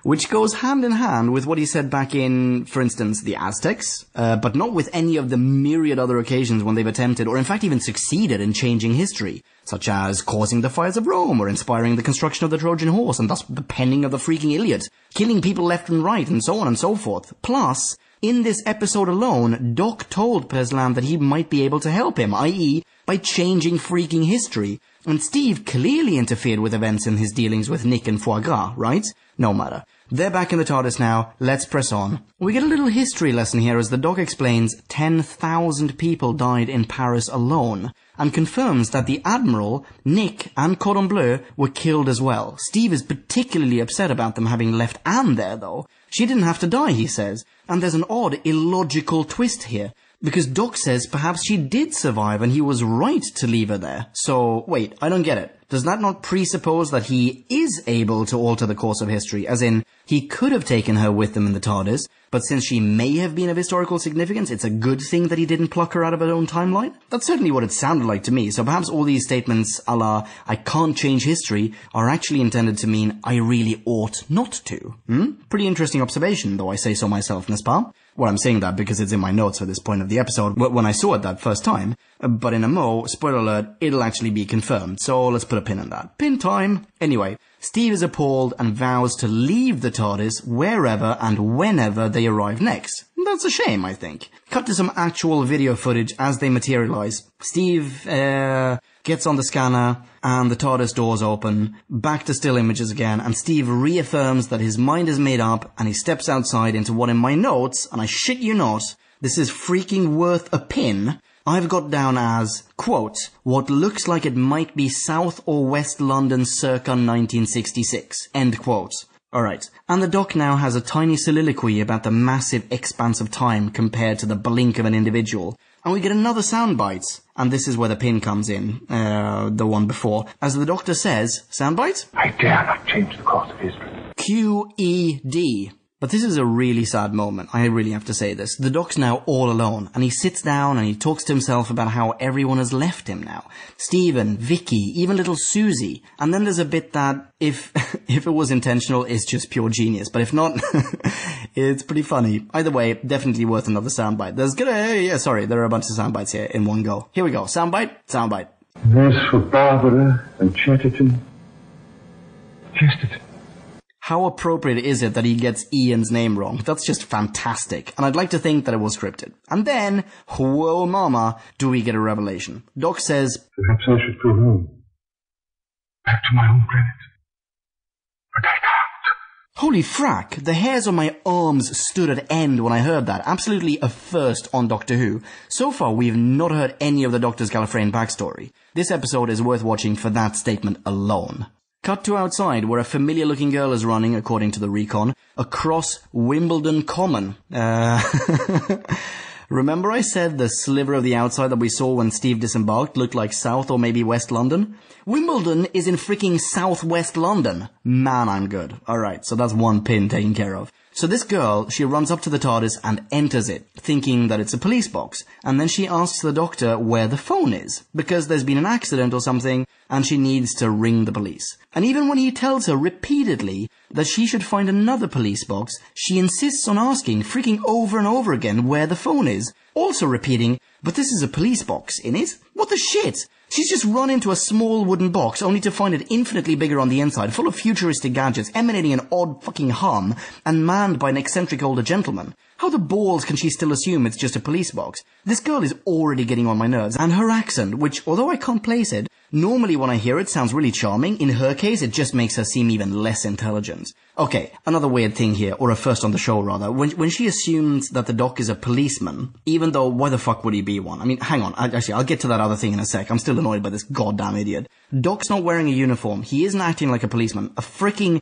Which goes hand in hand with what he said back in, for instance, the Aztecs, but not with any of the myriad other occasions when they've attempted, or in fact even succeeded in changing history, such as causing the fires of Rome, or inspiring the construction of the Trojan horse, and thus the penning of the freaking Iliad, killing people left and right, and so on and so forth. Plus, in this episode alone, Doc told Peslam that he might be able to help him, i.e., by changing freaking history. And Steve clearly interfered with events in his dealings with Nick and Foie Gras, right? No matter. They're back in the TARDIS now. Let's press on. We get a little history lesson here as the Doc explains 10,000 people died in Paris alone, and confirms that the Admiral, Nick, and Cordon Bleu were killed as well. Steve is particularly upset about them having left Anne there, though. She didn't have to die, he says, and there's an odd, illogical twist here. Because Doc says perhaps she did survive and he was right to leave her there. So, wait, I don't get it. Does that not presuppose that he is able to alter the course of history? As in, he could have taken her with him in the TARDIS, but since she may have been of historical significance, it's a good thing that he didn't pluck her out of her own timeline? That's certainly what it sounded like to me, so perhaps all these statements a la, I can't change history, are actually intended to mean I really ought not to. Pretty interesting observation, though I say so myself, n'est-ce pas? Well, I'm saying that because it's in my notes for this point of the episode when I saw it that first time. But in a mo, spoiler alert, it'll actually be confirmed. So let's put a pin in that. Pin time! Anyway, Steve is appalled and vows to leave the TARDIS wherever and whenever they arrive next. That's a shame, I think. Cut to some actual video footage as they materialize. Steve, gets on the scanner, and the TARDIS doors open, back to still images again, and Steve reaffirms that his mind is made up, and he steps outside into what in my notes, and I shit you not, this is freaking worth a pin, I've got down as, quote, what looks like it might be South or West London circa 1966, end quote. Alright, and the Doc now has a tiny soliloquy about the massive expanse of time compared to the blink of an individual. And we get another soundbite, and this is where the pin comes in, the one before. As the Doctor says, soundbite? I dare not change the course of history. QED. But this is a really sad moment, I really have to say this. The Doc's now all alone, and he sits down and he talks to himself about how everyone has left him now. Stephen, Vicky, even little Susie. And then there's a bit that, if it was intentional, is just pure genius. But if not, it's pretty funny. Either way, definitely worth another soundbite. There are a bunch of soundbites here in one go. Here we go. Soundbite. This for Barbara and Chesterton. How appropriate is it that he gets Ian's name wrong? That's just fantastic. And I'd like to think that it was scripted. And then, whoa mama, do we get a revelation. Doc says, perhaps I should go home. Back to my own planet. But I can't. Holy frack, the hairs on my arms stood at end when I heard that. Absolutely a first on Doctor Who. So far, we've not heard any of the Doctor's Gallifreyan backstory. This episode is worth watching for that statement alone. Cut to outside, where a familiar-looking girl is running, according to the recon, across Wimbledon Common. Remember I said the sliver of the outside that we saw when Steve disembarked looked like South or maybe West London? Wimbledon is in freaking Southwest London. Man, I'm good. Alright, so that's one pin taken care of. So this girl, she runs up to the TARDIS and enters it, thinking that it's a police box. And then she asks the Doctor where the phone is, because there's been an accident or something, and she needs to ring the police. And even when he tells her repeatedly that she should find another police box, she insists on asking freaking over and over again where the phone is. Also repeating, but this is a police box, innit? What the shit? She's just run into a small wooden box only to find it infinitely bigger on the inside, full of futuristic gadgets, emanating an odd fucking hum, and manned by an eccentric older gentleman. How the balls can she still assume it's just a police box? This girl is already getting on my nerves, and her accent, which, although I can't place it, Normally when I hear it sounds really charming. In her case, it just makes her seem even less intelligent. Okay, another weird thing here, or a first on the show rather, when she assumes that the doc is a policeman, even though why the fuck would he be one? I mean, hang on, I'll get to that other thing in a sec. I'm still annoyed by this goddamn idiot. Doc's not wearing a uniform. He isn't acting like a policeman. Freaking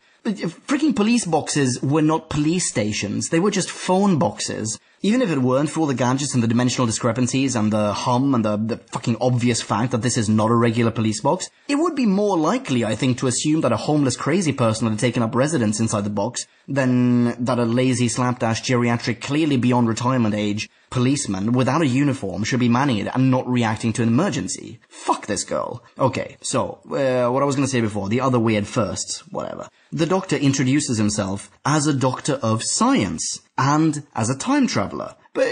police boxes were not police stations. They were just phone boxes. Even if it weren't for all the gadgets and the dimensional discrepancies and the hum and the fucking obvious fact that this is not a regular police box, it would be more likely, I think, to assume that a homeless crazy person had taken up residence inside the box than that a lazy slapdash geriatric clearly beyond retirement age policeman without a uniform should be manning it and not reacting to an emergency. Fuck this girl. Okay, so, what I was going to say before, the other weird firsts, whatever. The Doctor introduces himself as a doctor of science and as a time traveller. But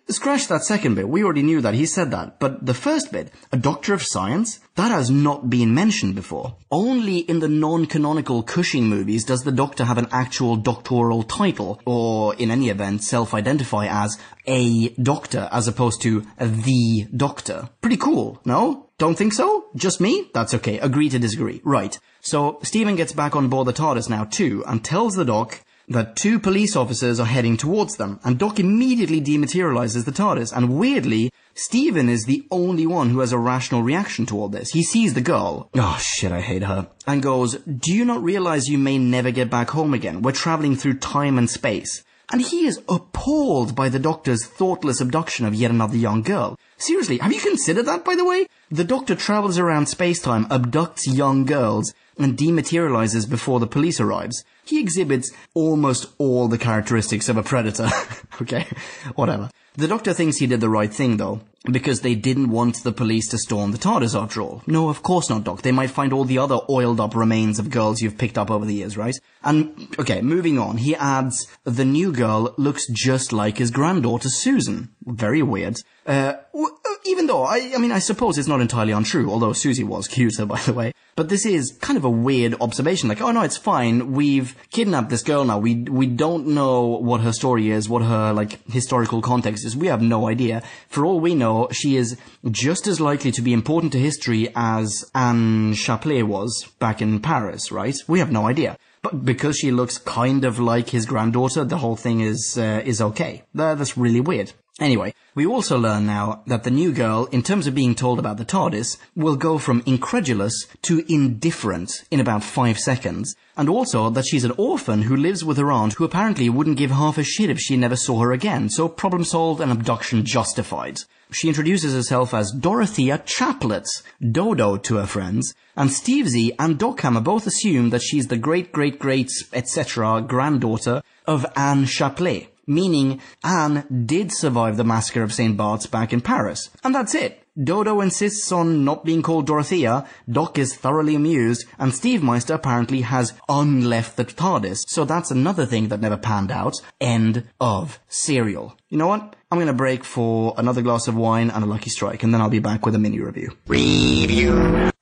scratch that second bit, we already knew that, he said that. But the first bit, a doctor of science, that has not been mentioned before. Only in the non-canonical Cushing movies does the Doctor have an actual doctoral title, or in any event self-identify as a doctor as opposed to the Doctor. Pretty cool, no? Don't think so? Just me? That's okay, agree to disagree. Right, so Stephen gets back on board the TARDIS now too, and tells the Doc that 2 police officers are heading towards them, and Doc immediately dematerializes the TARDIS, and weirdly, Stephen is the only one who has a rational reaction to all this. He sees the girl, oh shit, I hate her, and goes, "Do you not realize you may never get back home again? We're traveling through time and space." And he is appalled by the Doctor's thoughtless abduction of yet another young girl. Seriously, have you considered that, by the way? The Doctor travels around space-time, abducts young girls, and dematerializes before the police arrives. He exhibits almost all the characteristics of a predator. Okay, whatever. The Doctor thinks he did the right thing, though, because they didn't want the police to storm the TARDIS after all. No, of course not, Doc. They might find all the other oiled-up remains of girls you've picked up over the years, right? And, okay, moving on, he adds, the new girl looks just like his granddaughter Susan. Very weird. Even though, I suppose it's not entirely untrue, although Susie was cuter, by the way. But this is kind of a weird observation, like, oh no, it's fine, we've kidnapped this girl now, we don't know what her story is, what her, like, historical context is, we have no idea. For all we know, she is just as likely to be important to history as Anne Chaplet was back in Paris, right? We have no idea. But because she looks kind of like his granddaughter, the whole thing is okay. That's really weird. Anyway, we also learn now that the new girl, in terms of being told about the TARDIS, will go from incredulous to indifferent in about 5 seconds. And also that she's an orphan who lives with her aunt who apparently wouldn't give half a shit if she never saw her again, so problem solved and abduction justified. She introduces herself as Dorothea Chaplet, Dodo to her friends, and Stevesy and Dockham both assume that she's the great-great-great, etc. granddaughter of Anne Chaplet. Meaning Anne did survive the Massacre of St. Bart's back in Paris. And that's it. Dodo insists on not being called Dorothea, Doc is thoroughly amused, and Steve Meister apparently has unleft the TARDIS. So that's another thing that never panned out. End of serial. You know what? I'm gonna break for another glass of wine and a Lucky Strike, and then I'll be back with a mini review.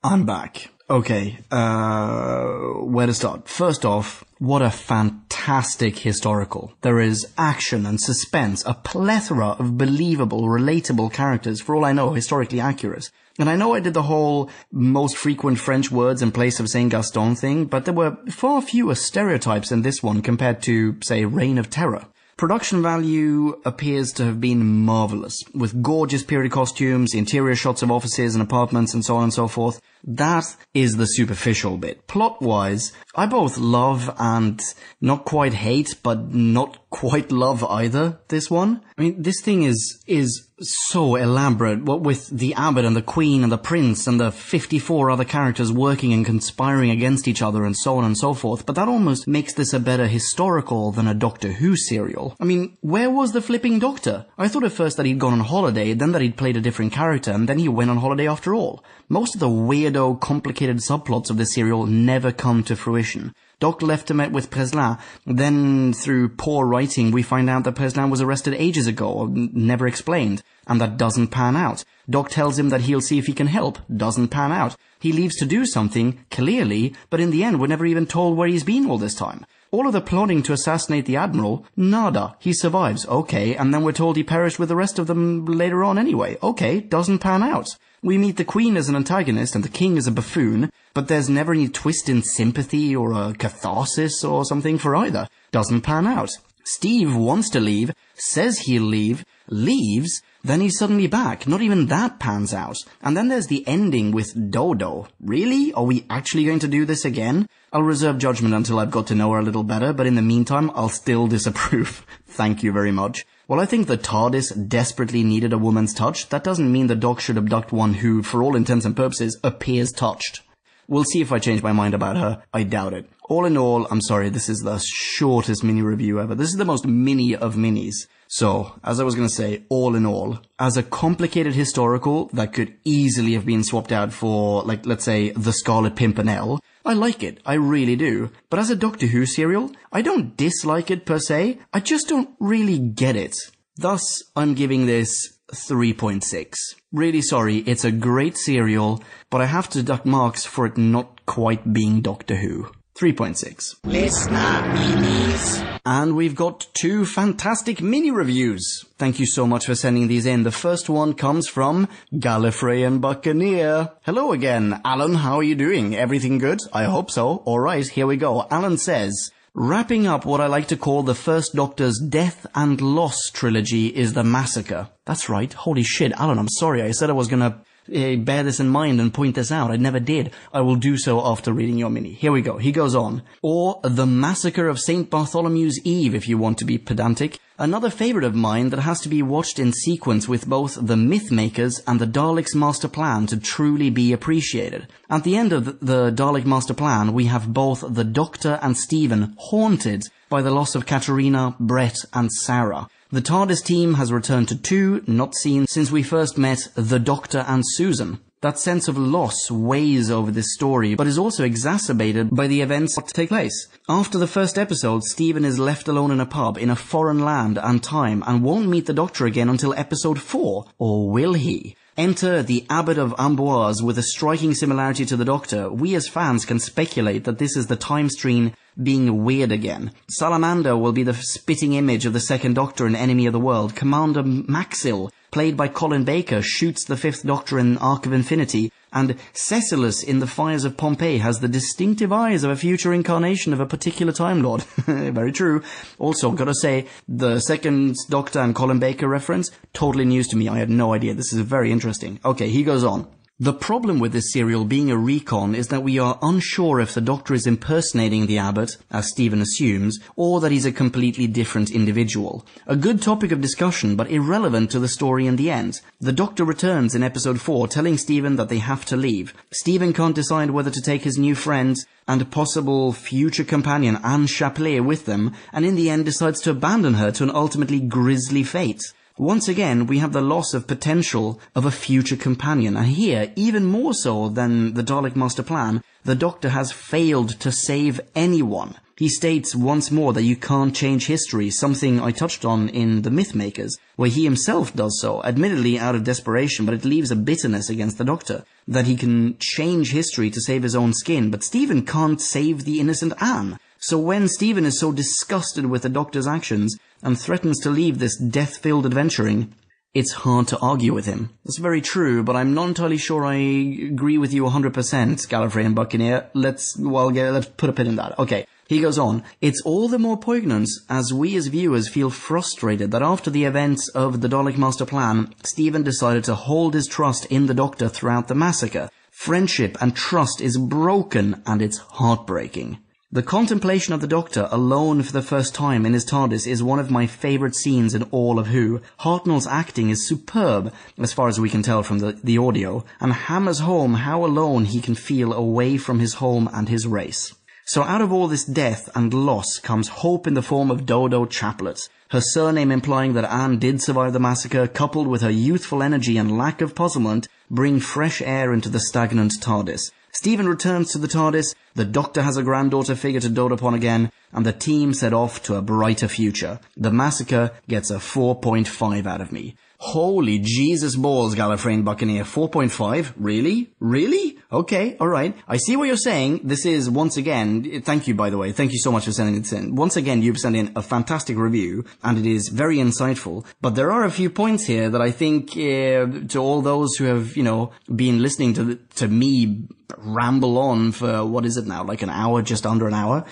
I'm back. Okay, where to start? First off, what a fantastic historical. There is action and suspense, a plethora of believable, relatable characters, for all I know, historically accurate. And I know I did the whole most frequent French words in place of Saint Gaston thing, but there were far fewer stereotypes in this one compared to, say, Reign of Terror. Production value appears to have been marvellous, with gorgeous period costumes, interior shots of offices and apartments and so on and so forth. That is the superficial bit. Plot-wise, I both love and not quite hate, but not quite love either, this one. I mean, this thing is so elaborate, what with the abbot and the queen and the prince and the 54 other characters working and conspiring against each other and so on and so forth, but that almost makes this a better historical than a Doctor Who serial. I mean, where was the flipping Doctor? I thought at first that he'd gone on holiday, then that he'd played a different character, and then he went on holiday after all. Most of the weirdo, complicated subplots of this serial never come to fruition. Doc left to meet with Preslin. Then, through poor writing, we find out that Preslin was arrested ages ago, or never explained, and that doesn't pan out. Doc tells him that he'll see if he can help. Doesn't pan out. He leaves to do something, clearly, but in the end we're never even told where he's been all this time. All of the plotting to assassinate the Admiral, nada. He survives, okay, and then we're told he perished with the rest of them later on anyway. Okay, doesn't pan out. We meet the Queen as an antagonist and the King as a buffoon, but there's never any twist in sympathy or a catharsis or something for either. Doesn't pan out. Steve wants to leave, says he'll leave, leaves, then he's suddenly back. Not even that pans out. And then there's the ending with Dodo. Really? Are we actually going to do this again? I'll reserve judgment until I've got to know her a little better, but in the meantime, I'll still disapprove. Thank you very much. While I think the TARDIS desperately needed a woman's touch, that doesn't mean the Doc should abduct one who, for all intents and purposes, appears touched. We'll see if I change my mind about her. I doubt it. All in all, I'm sorry, this is the shortest mini-review ever. This is the most mini of minis. So, as I was going to say, all in all, as a complicated historical that could easily have been swapped out for, like, let's say, The Scarlet Pimpernel, I like it. I really do. But as a Doctor Who serial, I don't dislike it per se. I just don't really get it. Thus, I'm giving this 3.6. Really sorry, it's a great serial, but I have to deduct marks for it not quite being Doctor Who. 3.6. Listener minis. And we've got 2 fantastic mini-reviews. Thank you so much for sending these in. The first one comes from Gallifreyan Buccaneer. Hello again, Alan, how are you doing? Everything good? I hope so. Alright, here we go. Alan says, wrapping up what I like to call the First Doctor's Death and Loss trilogy is the Massacre. That's right. Holy shit, Alan, I'm sorry. I said I was gonna bear this in mind and point this out. I never did. I will do so after reading your mini. Here we go. He goes on. Or The Massacre of St. Bartholomew's Eve, if you want to be pedantic. Another favourite of mine that has to be watched in sequence with both the Mythmakers and the Daleks' Master Plan to truly be appreciated. At the end of the Dalek Master Plan, we have both the Doctor and Stephen haunted by the loss of Katerina, Brett and Sarah. The TARDIS team has returned to 2, not seen since we first met the Doctor and Susan. That sense of loss weighs over this story, but is also exacerbated by the events that take place. After the first episode, Stephen is left alone in a pub in a foreign land and time and won't meet the Doctor again until episode 4. Or will he? Enter the Abbot of Amboise with a striking similarity to the Doctor. We as fans can speculate that this is the time stream being weird again. Salamander will be the spitting image of the second Doctor in Enemy of the World. Commander Maxil, played by Colin Baker, shoots the fifth Doctor in Arc of Infinity, and Cecilus in The Fires of Pompeii has the distinctive eyes of a future incarnation of a particular Time Lord. Very true. Also, gotta say, the second Doctor and Colin Baker reference, totally news to me. I had no idea. This is very interesting. Okay, he goes on. The problem with this serial being a recon is that we are unsure if the Doctor is impersonating the Abbot, as Stephen assumes, or that he's a completely different individual. A good topic of discussion, but irrelevant to the story in the end. The Doctor returns in episode 4, telling Stephen that they have to leave. Stephen can't decide whether to take his new friend and possible future companion Anne Chaplet with them, and in the end decides to abandon her to an ultimately grisly fate. Once again, we have the loss of potential of a future companion, and here, even more so than the Dalek Master Plan, the Doctor has failed to save anyone. He states once more that you can't change history, something I touched on in The Mythmakers, where he himself does so, admittedly out of desperation, but it leaves a bitterness against the Doctor, that he can change history to save his own skin, but Stephen can't save the innocent Anne. So when Stephen is so disgusted with the Doctor's actions and threatens to leave this death-filled adventuring, it's hard to argue with him. That's very true, but I'm not entirely sure I agree with you 100%, Gallifreyan Buccaneer. Let's put a pin in that. Okay, he goes on. It's all the more poignant as we as viewers feel frustrated that after the events of the Dalek Master Plan, Stephen decided to hold his trust in the Doctor throughout the massacre. Friendship and trust is broken, and it's heartbreaking. The contemplation of the Doctor alone for the first time in his TARDIS is one of my favourite scenes in all of Who. Hartnell's acting is superb, as far as we can tell from the audio, and hammers home how alone he can feel away from his home and his race. So out of all this death and loss comes hope in the form of Dodo Chaplet. Her surname implying that Anne did survive the massacre, coupled with her youthful energy and lack of puzzlement, bring fresh air into the stagnant TARDIS. Stephen returns to the TARDIS, the Doctor has a granddaughter figure to dote upon again, and the team set off to a brighter future. The Massacre gets a 4.5 out of me. Holy Jesus balls, Gallifreyan Buccaneer. 4.5? Really? Really? Okay, alright. I see what you're saying. This is, once again, thank you, by the way. Thank you so much for sending it in. Once again, you've sent in a fantastic review, and it is very insightful. But there are a few points here that I think, to all those who have, been listening to me ramble on for, what is it now, like an hour, just under an hour,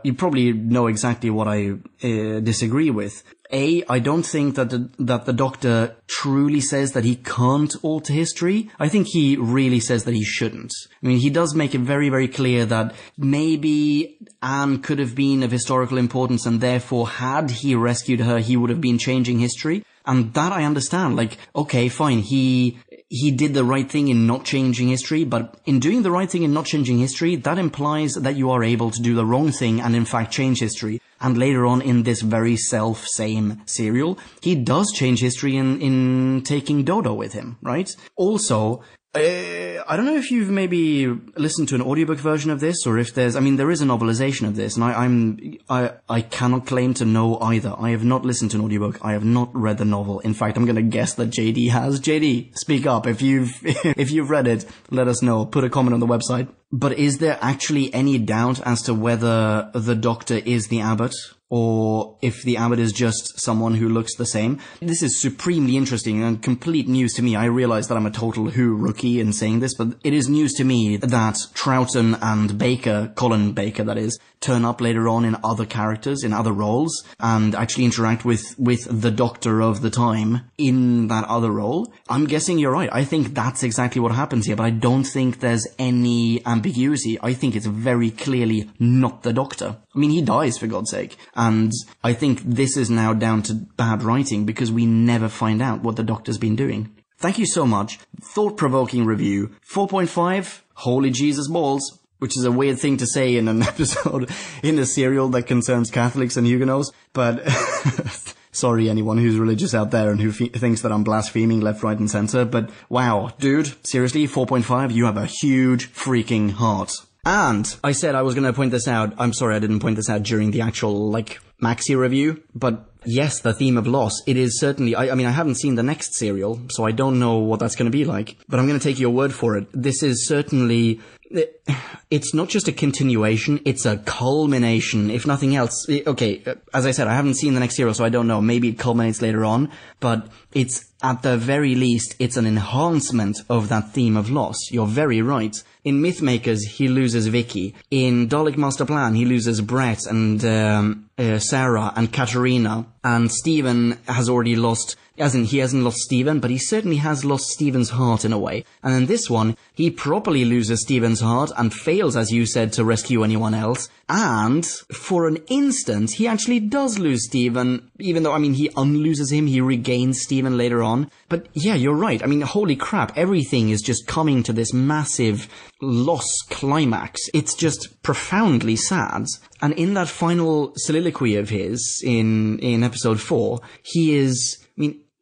you probably know exactly what I disagree with. I don't think that the Doctor truly says that he can't alter history. I think he really says that he shouldn't. I mean, he does make it very, very clear that maybe Anne could have been of historical importance, and therefore, had he rescued her, he would have been changing history. And that I understand. Like, okay, fine, he did the right thing in not changing history, but in doing the right thing in not changing history, that implies that you are able to do the wrong thing and in fact change history. And later on in this very same serial, he does change history in taking Dodo with him, right? Also, I don't know if you've maybe listened to an audiobook version of this, or if there is a novelization of this, and I cannot claim to know either. I have not listened to an audiobook. I have not read the novel. In fact, I'm going to guess that JD has. JD, speak up. If you've read it, let us know. Put a comment on the website. But is there actually any doubt as to whether the Doctor is the Abbot, or if the Abbot is just someone who looks the same? This is supremely interesting and complete news to me. I realize that I'm a total Who rookie in saying this, but it is news to me that Troughton and Baker, Colin Baker that is, turn up later on in other characters, in other roles, and actually interact with the Doctor of the time in that other role. I'm guessing you're right. I think that's exactly what happens here, but I don't think there's any ambiguity. I think it's very clearly not the Doctor. I mean, he dies, for God's sake. And I think this is now down to bad writing, because we never find out what the Doctor's been doing. Thank you so much. Thought-provoking review. 4.5. Holy Jesus balls. Which is a weird thing to say in an episode, in a serial that concerns Catholics and Huguenots. But sorry anyone who's religious out there and who thinks that I'm blaspheming left, right and center. But wow, dude, seriously, 4.5, you have a huge freaking heart. And I said I was going to point this out. I'm sorry I didn't point this out during the actual, Maxi review. But yes, the theme of loss. It is certainly, I mean, I haven't seen the next serial, so I don't know what that's going to be like. But I'm going to take your word for it. This is certainly, it's not just a continuation, it's a culmination, if nothing else. Okay, as I said, I haven't seen the next serial, so I don't know. Maybe it culminates later on. But it's, at the very least, it's an enhancement of that theme of loss. You're very right. In Mythmakers, he loses Vicky. In Dalek Master Plan, he loses Brett and Sarah and Katerina. And Stephen has already lost, as in he hasn't lost Stephen, but he certainly has lost Stephen's heart in a way. And in this one, he properly loses Stephen's heart and fails, as you said, to rescue anyone else. And for an instant, he actually does lose Stephen, even though, he unloses him, he regains Stephen later on. But yeah, you're right. Holy crap, everything is just coming to this massive loss climax. It's just profoundly sad. And in that final soliloquy of his in episode 4, he is,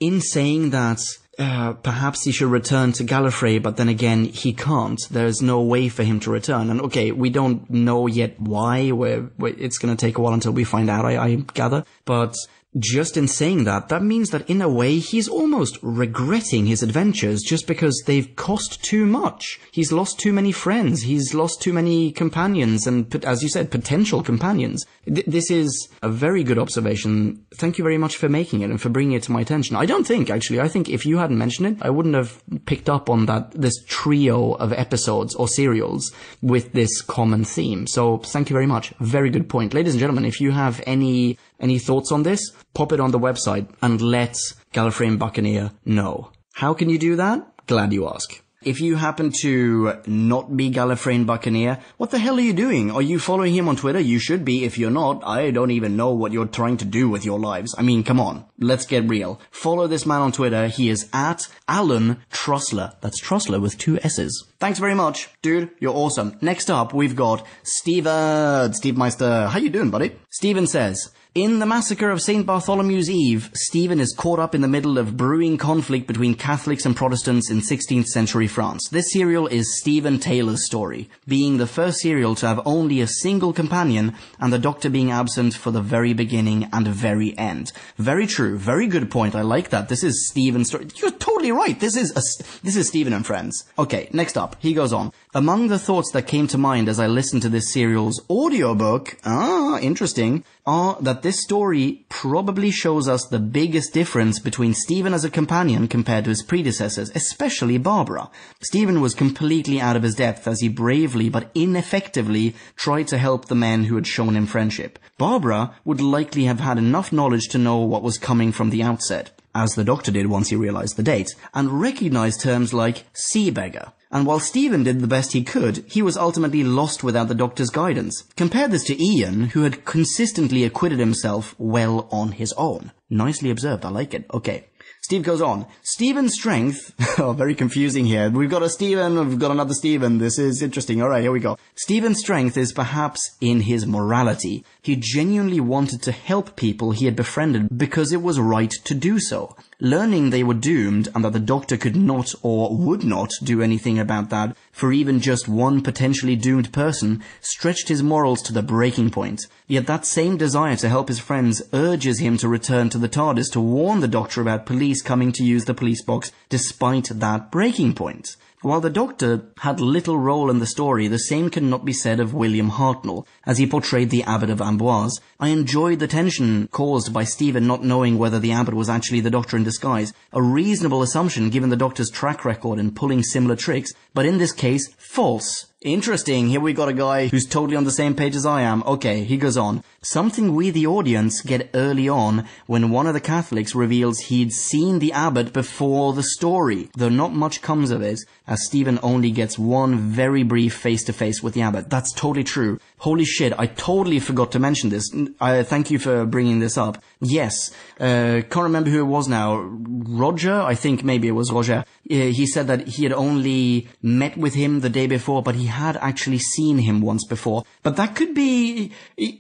in saying that perhaps he should return to Gallifrey, but then again, he can't. There's no way for him to return. And okay, we don't know yet why. It's going to take a while until we find out, I gather. But just in saying that means that in a way he's almost regretting his adventures just because they've cost too much. He's lost too many friends. He's lost too many companions and, as you said, potential companions. This is a very good observation. Thank you very much for making it and for bringing it to my attention. I think if you hadn't mentioned it, I wouldn't have picked up on this trio of episodes or serials with this common theme. So thank you very much. Very good point. Ladies and gentlemen, if you have any thoughts on this, pop it on the website and let Gallifreyan Buccaneer know. How can you do that? Glad you ask. If you happen to not be Gallifreyan Buccaneer, what the hell are you doing? Are you following him on Twitter? You should be. If you're not, I don't even know what you're trying to do with your lives. Come on. Let's get real. Follow this man on Twitter. He is at Alan Trussler. That's Trussler with 2 S's. Thanks very much. Dude, you're awesome. Next up, we've got Steve Meister. How you doing, buddy? Steven says, In the Massacre of St. Bartholomew's Eve, Stephen is caught up in the middle of brewing conflict between Catholics and Protestants in 16th century France. This serial is Stephen Taylor's story, being the first serial to have only a single companion and the Doctor being absent for the very beginning and very end. Very true. Very good point. I like that. This is Stephen's story. You're totally right. This is Stephen and Friends. Okay, next up. He goes on. Among the thoughts that came to mind as I listened to this serial's audiobook, interesting, are that this story probably shows us the biggest difference between Stephen as a companion compared to his predecessors, especially Barbara. Stephen was completely out of his depth as he bravely but ineffectively tried to help the men who had shown him friendship. Barbara would likely have had enough knowledge to know what was coming from the outset, as the Doctor did once he realized the date, and recognized terms like sea beggar. And while Stephen did the best he could, he was ultimately lost without the Doctor's guidance. Compare this to Ian, who had consistently acquitted himself well on his own. Nicely observed, I like it. Okay. Steve goes on. Stephen's strength... oh, very confusing here. We've got a Stephen, we've got another Stephen. This is interesting. Alright, here we go. Stephen's strength is perhaps in his morality. He genuinely wanted to help people he had befriended because it was right to do so. Learning they were doomed and that the Doctor could not or would not do anything about that for even just one potentially doomed person stretched his morals to the breaking point. Yet that same desire to help his friends urges him to return to the TARDIS to warn the Doctor about police coming to use the police box despite that breaking point. While the Doctor had little role in the story, the same cannot be said of William Hartnell, as he portrayed the Abbot of Amboise. I enjoyed the tension caused by Stephen not knowing whether the Abbot was actually the Doctor in disguise, a reasonable assumption given the Doctor's track record in pulling similar tricks, but in this case, false. Interesting, here we got a guy who's totally on the same page as I am. Okay, he goes on. Something we, the audience, get early on when one of the Catholics reveals he'd seen the Abbot before the story, though not much comes of it, as Stephen only gets one very brief face-to-face with the Abbot. That's totally true. Holy shit, I totally forgot to mention this. Thank you for bringing this up. Yes, can't remember who it was now. Roger? I think maybe it was Roger. He said that he had only met with him the day before, but he had actually seen him once before. But that could be,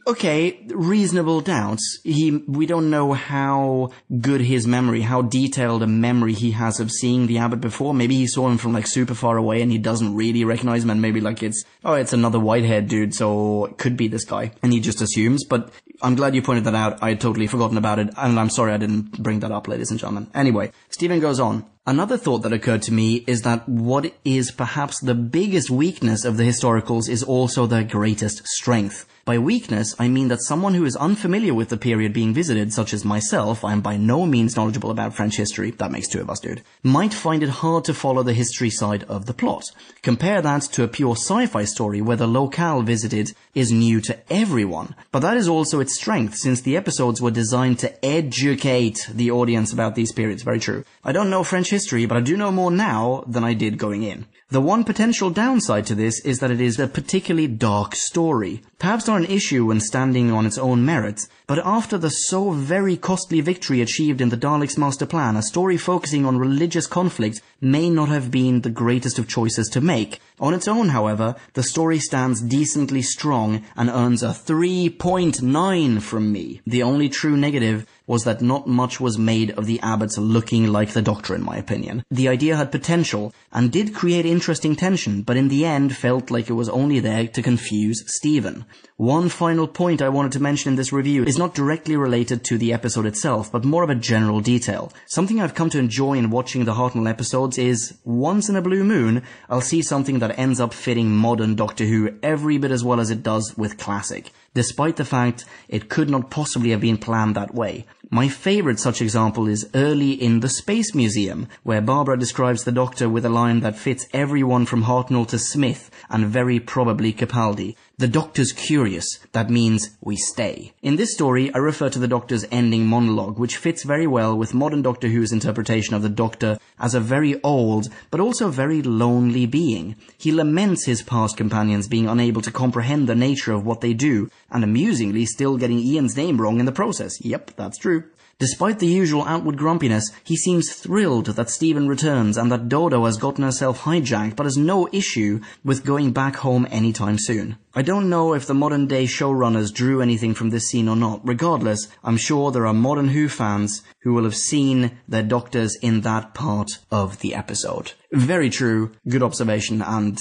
okay, reasonable doubts. We don't know how good his memory, how detailed a memory he has of seeing the Abbot before. Maybe he saw him from like super far away and he doesn't really recognize him, and maybe like it's another white-haired dude, so it could be this guy. And he just assumes, but I'm glad you pointed that out. I had totally forgotten about it, and I'm sorry I didn't bring that up, ladies and gentlemen. Anyway, Stephen goes on. Another thought that occurred to me is that what is perhaps the biggest weakness of the historicals is also their greatest strength. By weakness, I mean that someone who is unfamiliar with the period being visited, such as myself, I am by no means knowledgeable about French history, that makes two of us, dude, might find it hard to follow the history side of the plot. Compare that to a pure sci-fi story where the locale visited is new to everyone. But that is also its strength, since the episodes were designed to educate the audience about these periods. Very true. I don't know French history, but I do know more now than I did going in. The one potential downside to this is that it is a particularly dark story. Perhaps not an issue when standing on its own merits, but after the so very costly victory achieved in the Daleks' master plan, a story focusing on religious conflict may not have been the greatest of choices to make. On its own, however, the story stands decently strong and earns a 3.9 from me. The only true negative was that not much was made of the Abbots looking like the Doctor, in my opinion. The idea had potential and did create interesting tension, but in the end felt like it was only there to confuse Stephen. One final point I wanted to mention in this review is not directly related to the episode itself, but more of a general detail. Something I've come to enjoy in watching the Hartnell episodes is, once in a blue moon, I'll see something that ends up fitting modern Doctor Who every bit as well as it does with classic, despite the fact it could not possibly have been planned that way. My favourite such example is early in The Space Museum, where Barbara describes the Doctor with a line that fits everyone from Hartnell to Smith, and very probably Capaldi. The Doctor's curious. That means we stay. In this story, I refer to the Doctor's ending monologue, which fits very well with modern Doctor Who's interpretation of the Doctor as a very old, but also very lonely being. He laments his past companions being unable to comprehend the nature of what they do, and amusingly still getting Ian's name wrong in the process. Yep, that's true. Despite the usual outward grumpiness, he seems thrilled that Stephen returns and that Dodo has gotten herself hijacked, but has no issue with going back home anytime soon. I don't know if the modern day showrunners drew anything from this scene or not. Regardless, I'm sure there are modern Who fans who will have seen their doctors in that part of the episode. Very true, good observation, and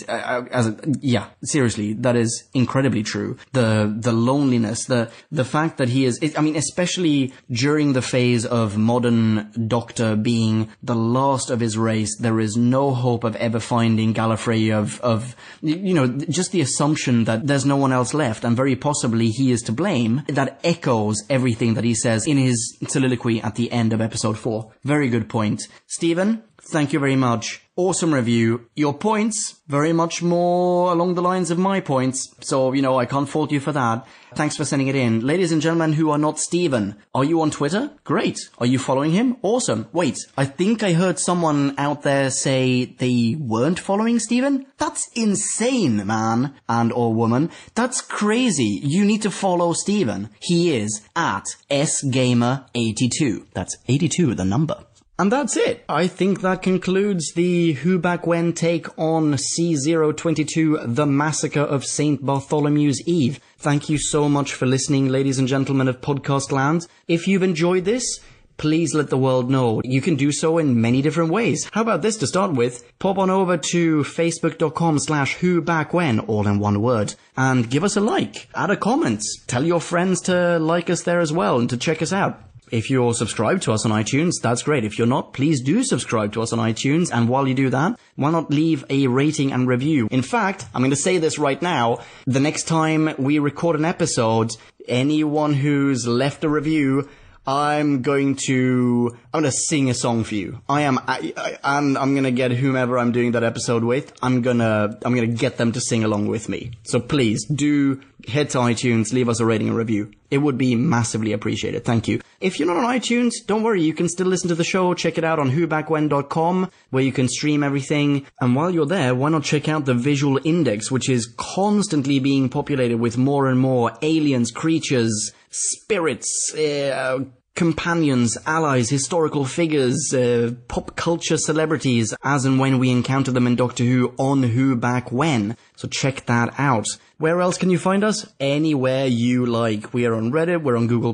seriously, that is incredibly true. The loneliness, the fact that he is, especially during the phase of modern Doctor being the last of his race, there is no hope of ever finding Gallifrey of just the assumption that there's no one else left, and very possibly he is to blame, that echoes everything that he says in his soliloquy at the end of episode 4. Very good point. Stephen, thank you very much. Awesome review. Your points, very much more along the lines of my points. So, I can't fault you for that. Thanks for sending it in. Ladies and gentlemen who are not Stephen, are you on Twitter? Great. Are you following him? Awesome. Wait, I think I heard someone out there say they weren't following Stephen? That's insane, man. And or woman. That's crazy. You need to follow Stephen. He is at sgamer82. That's 82, the number. And that's it. I think that concludes the Who Back When take on C022, The Massacre of St. Bartholomew's Eve. Thank you so much for listening, ladies and gentlemen of Podcast Land. If you've enjoyed this, please let the world know. You can do so in many different ways. How about this to start with? Pop on over to facebook.com/whobackwhen, all in one word, and give us a like, add a comment, tell your friends to like us there as well and to check us out. If you're subscribed to us on iTunes, that's great. If you're not, please do subscribe to us on iTunes. And while you do that, why not leave a rating and review? In fact, I'm going to say this right now. The next time we record an episode, anyone who's left a review, I'm going to sing a song for you. I'm going to get whomever I'm doing that episode with. I'm going to get them to sing along with me. So please do head to iTunes, leave us a rating and review. It would be massively appreciated. Thank you. If you're not on iTunes, don't worry. You can still listen to the show. Check it out on whobackwhen.com, where you can stream everything. And while you're there, why not check out the visual index, which is constantly being populated with more and more aliens, creatures, spirits, companions, allies, historical figures, pop culture celebrities, as and when we encounter them in Doctor Who on Who Back When. So check that out. Where else can you find us? Anywhere you like. We are on Reddit, we're on Google+.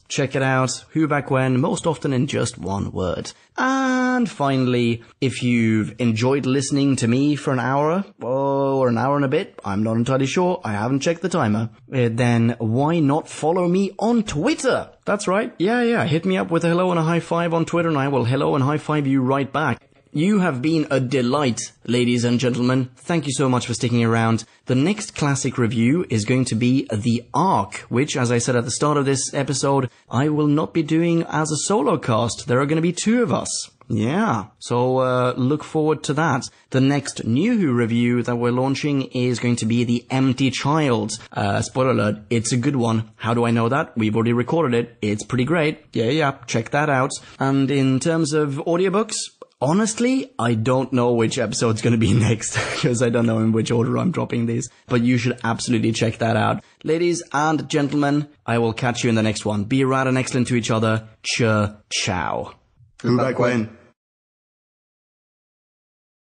Check it out. Who Back When, most often in just one word. And finally, if you've enjoyed listening to me for an hour, or an hour and a bit, I'm not entirely sure, I haven't checked the timer, then why not follow me on Twitter? That's right, yeah, hit me up with a hello and a high five on Twitter and I will hello and high five you right back. You have been a delight, ladies and gentlemen. Thank you so much for sticking around. The next classic review is going to be The Ark, which, as I said at the start of this episode, I will not be doing as a solo cast. There are going to be 2 of us. Yeah, so look forward to that. The next New Who review that we're launching is going to be The Empty Child. Spoiler alert, it's a good one. How do I know that? We've already recorded it. It's pretty great. Yeah, check that out. And in terms of audiobooks, honestly, I don't know which episode's going to be next, because I don't know in which order I'm dropping these. But you should absolutely check that out. Ladies and gentlemen, I will catch you in the next one. Be rad and excellent to each other. Ciao. Who Back When?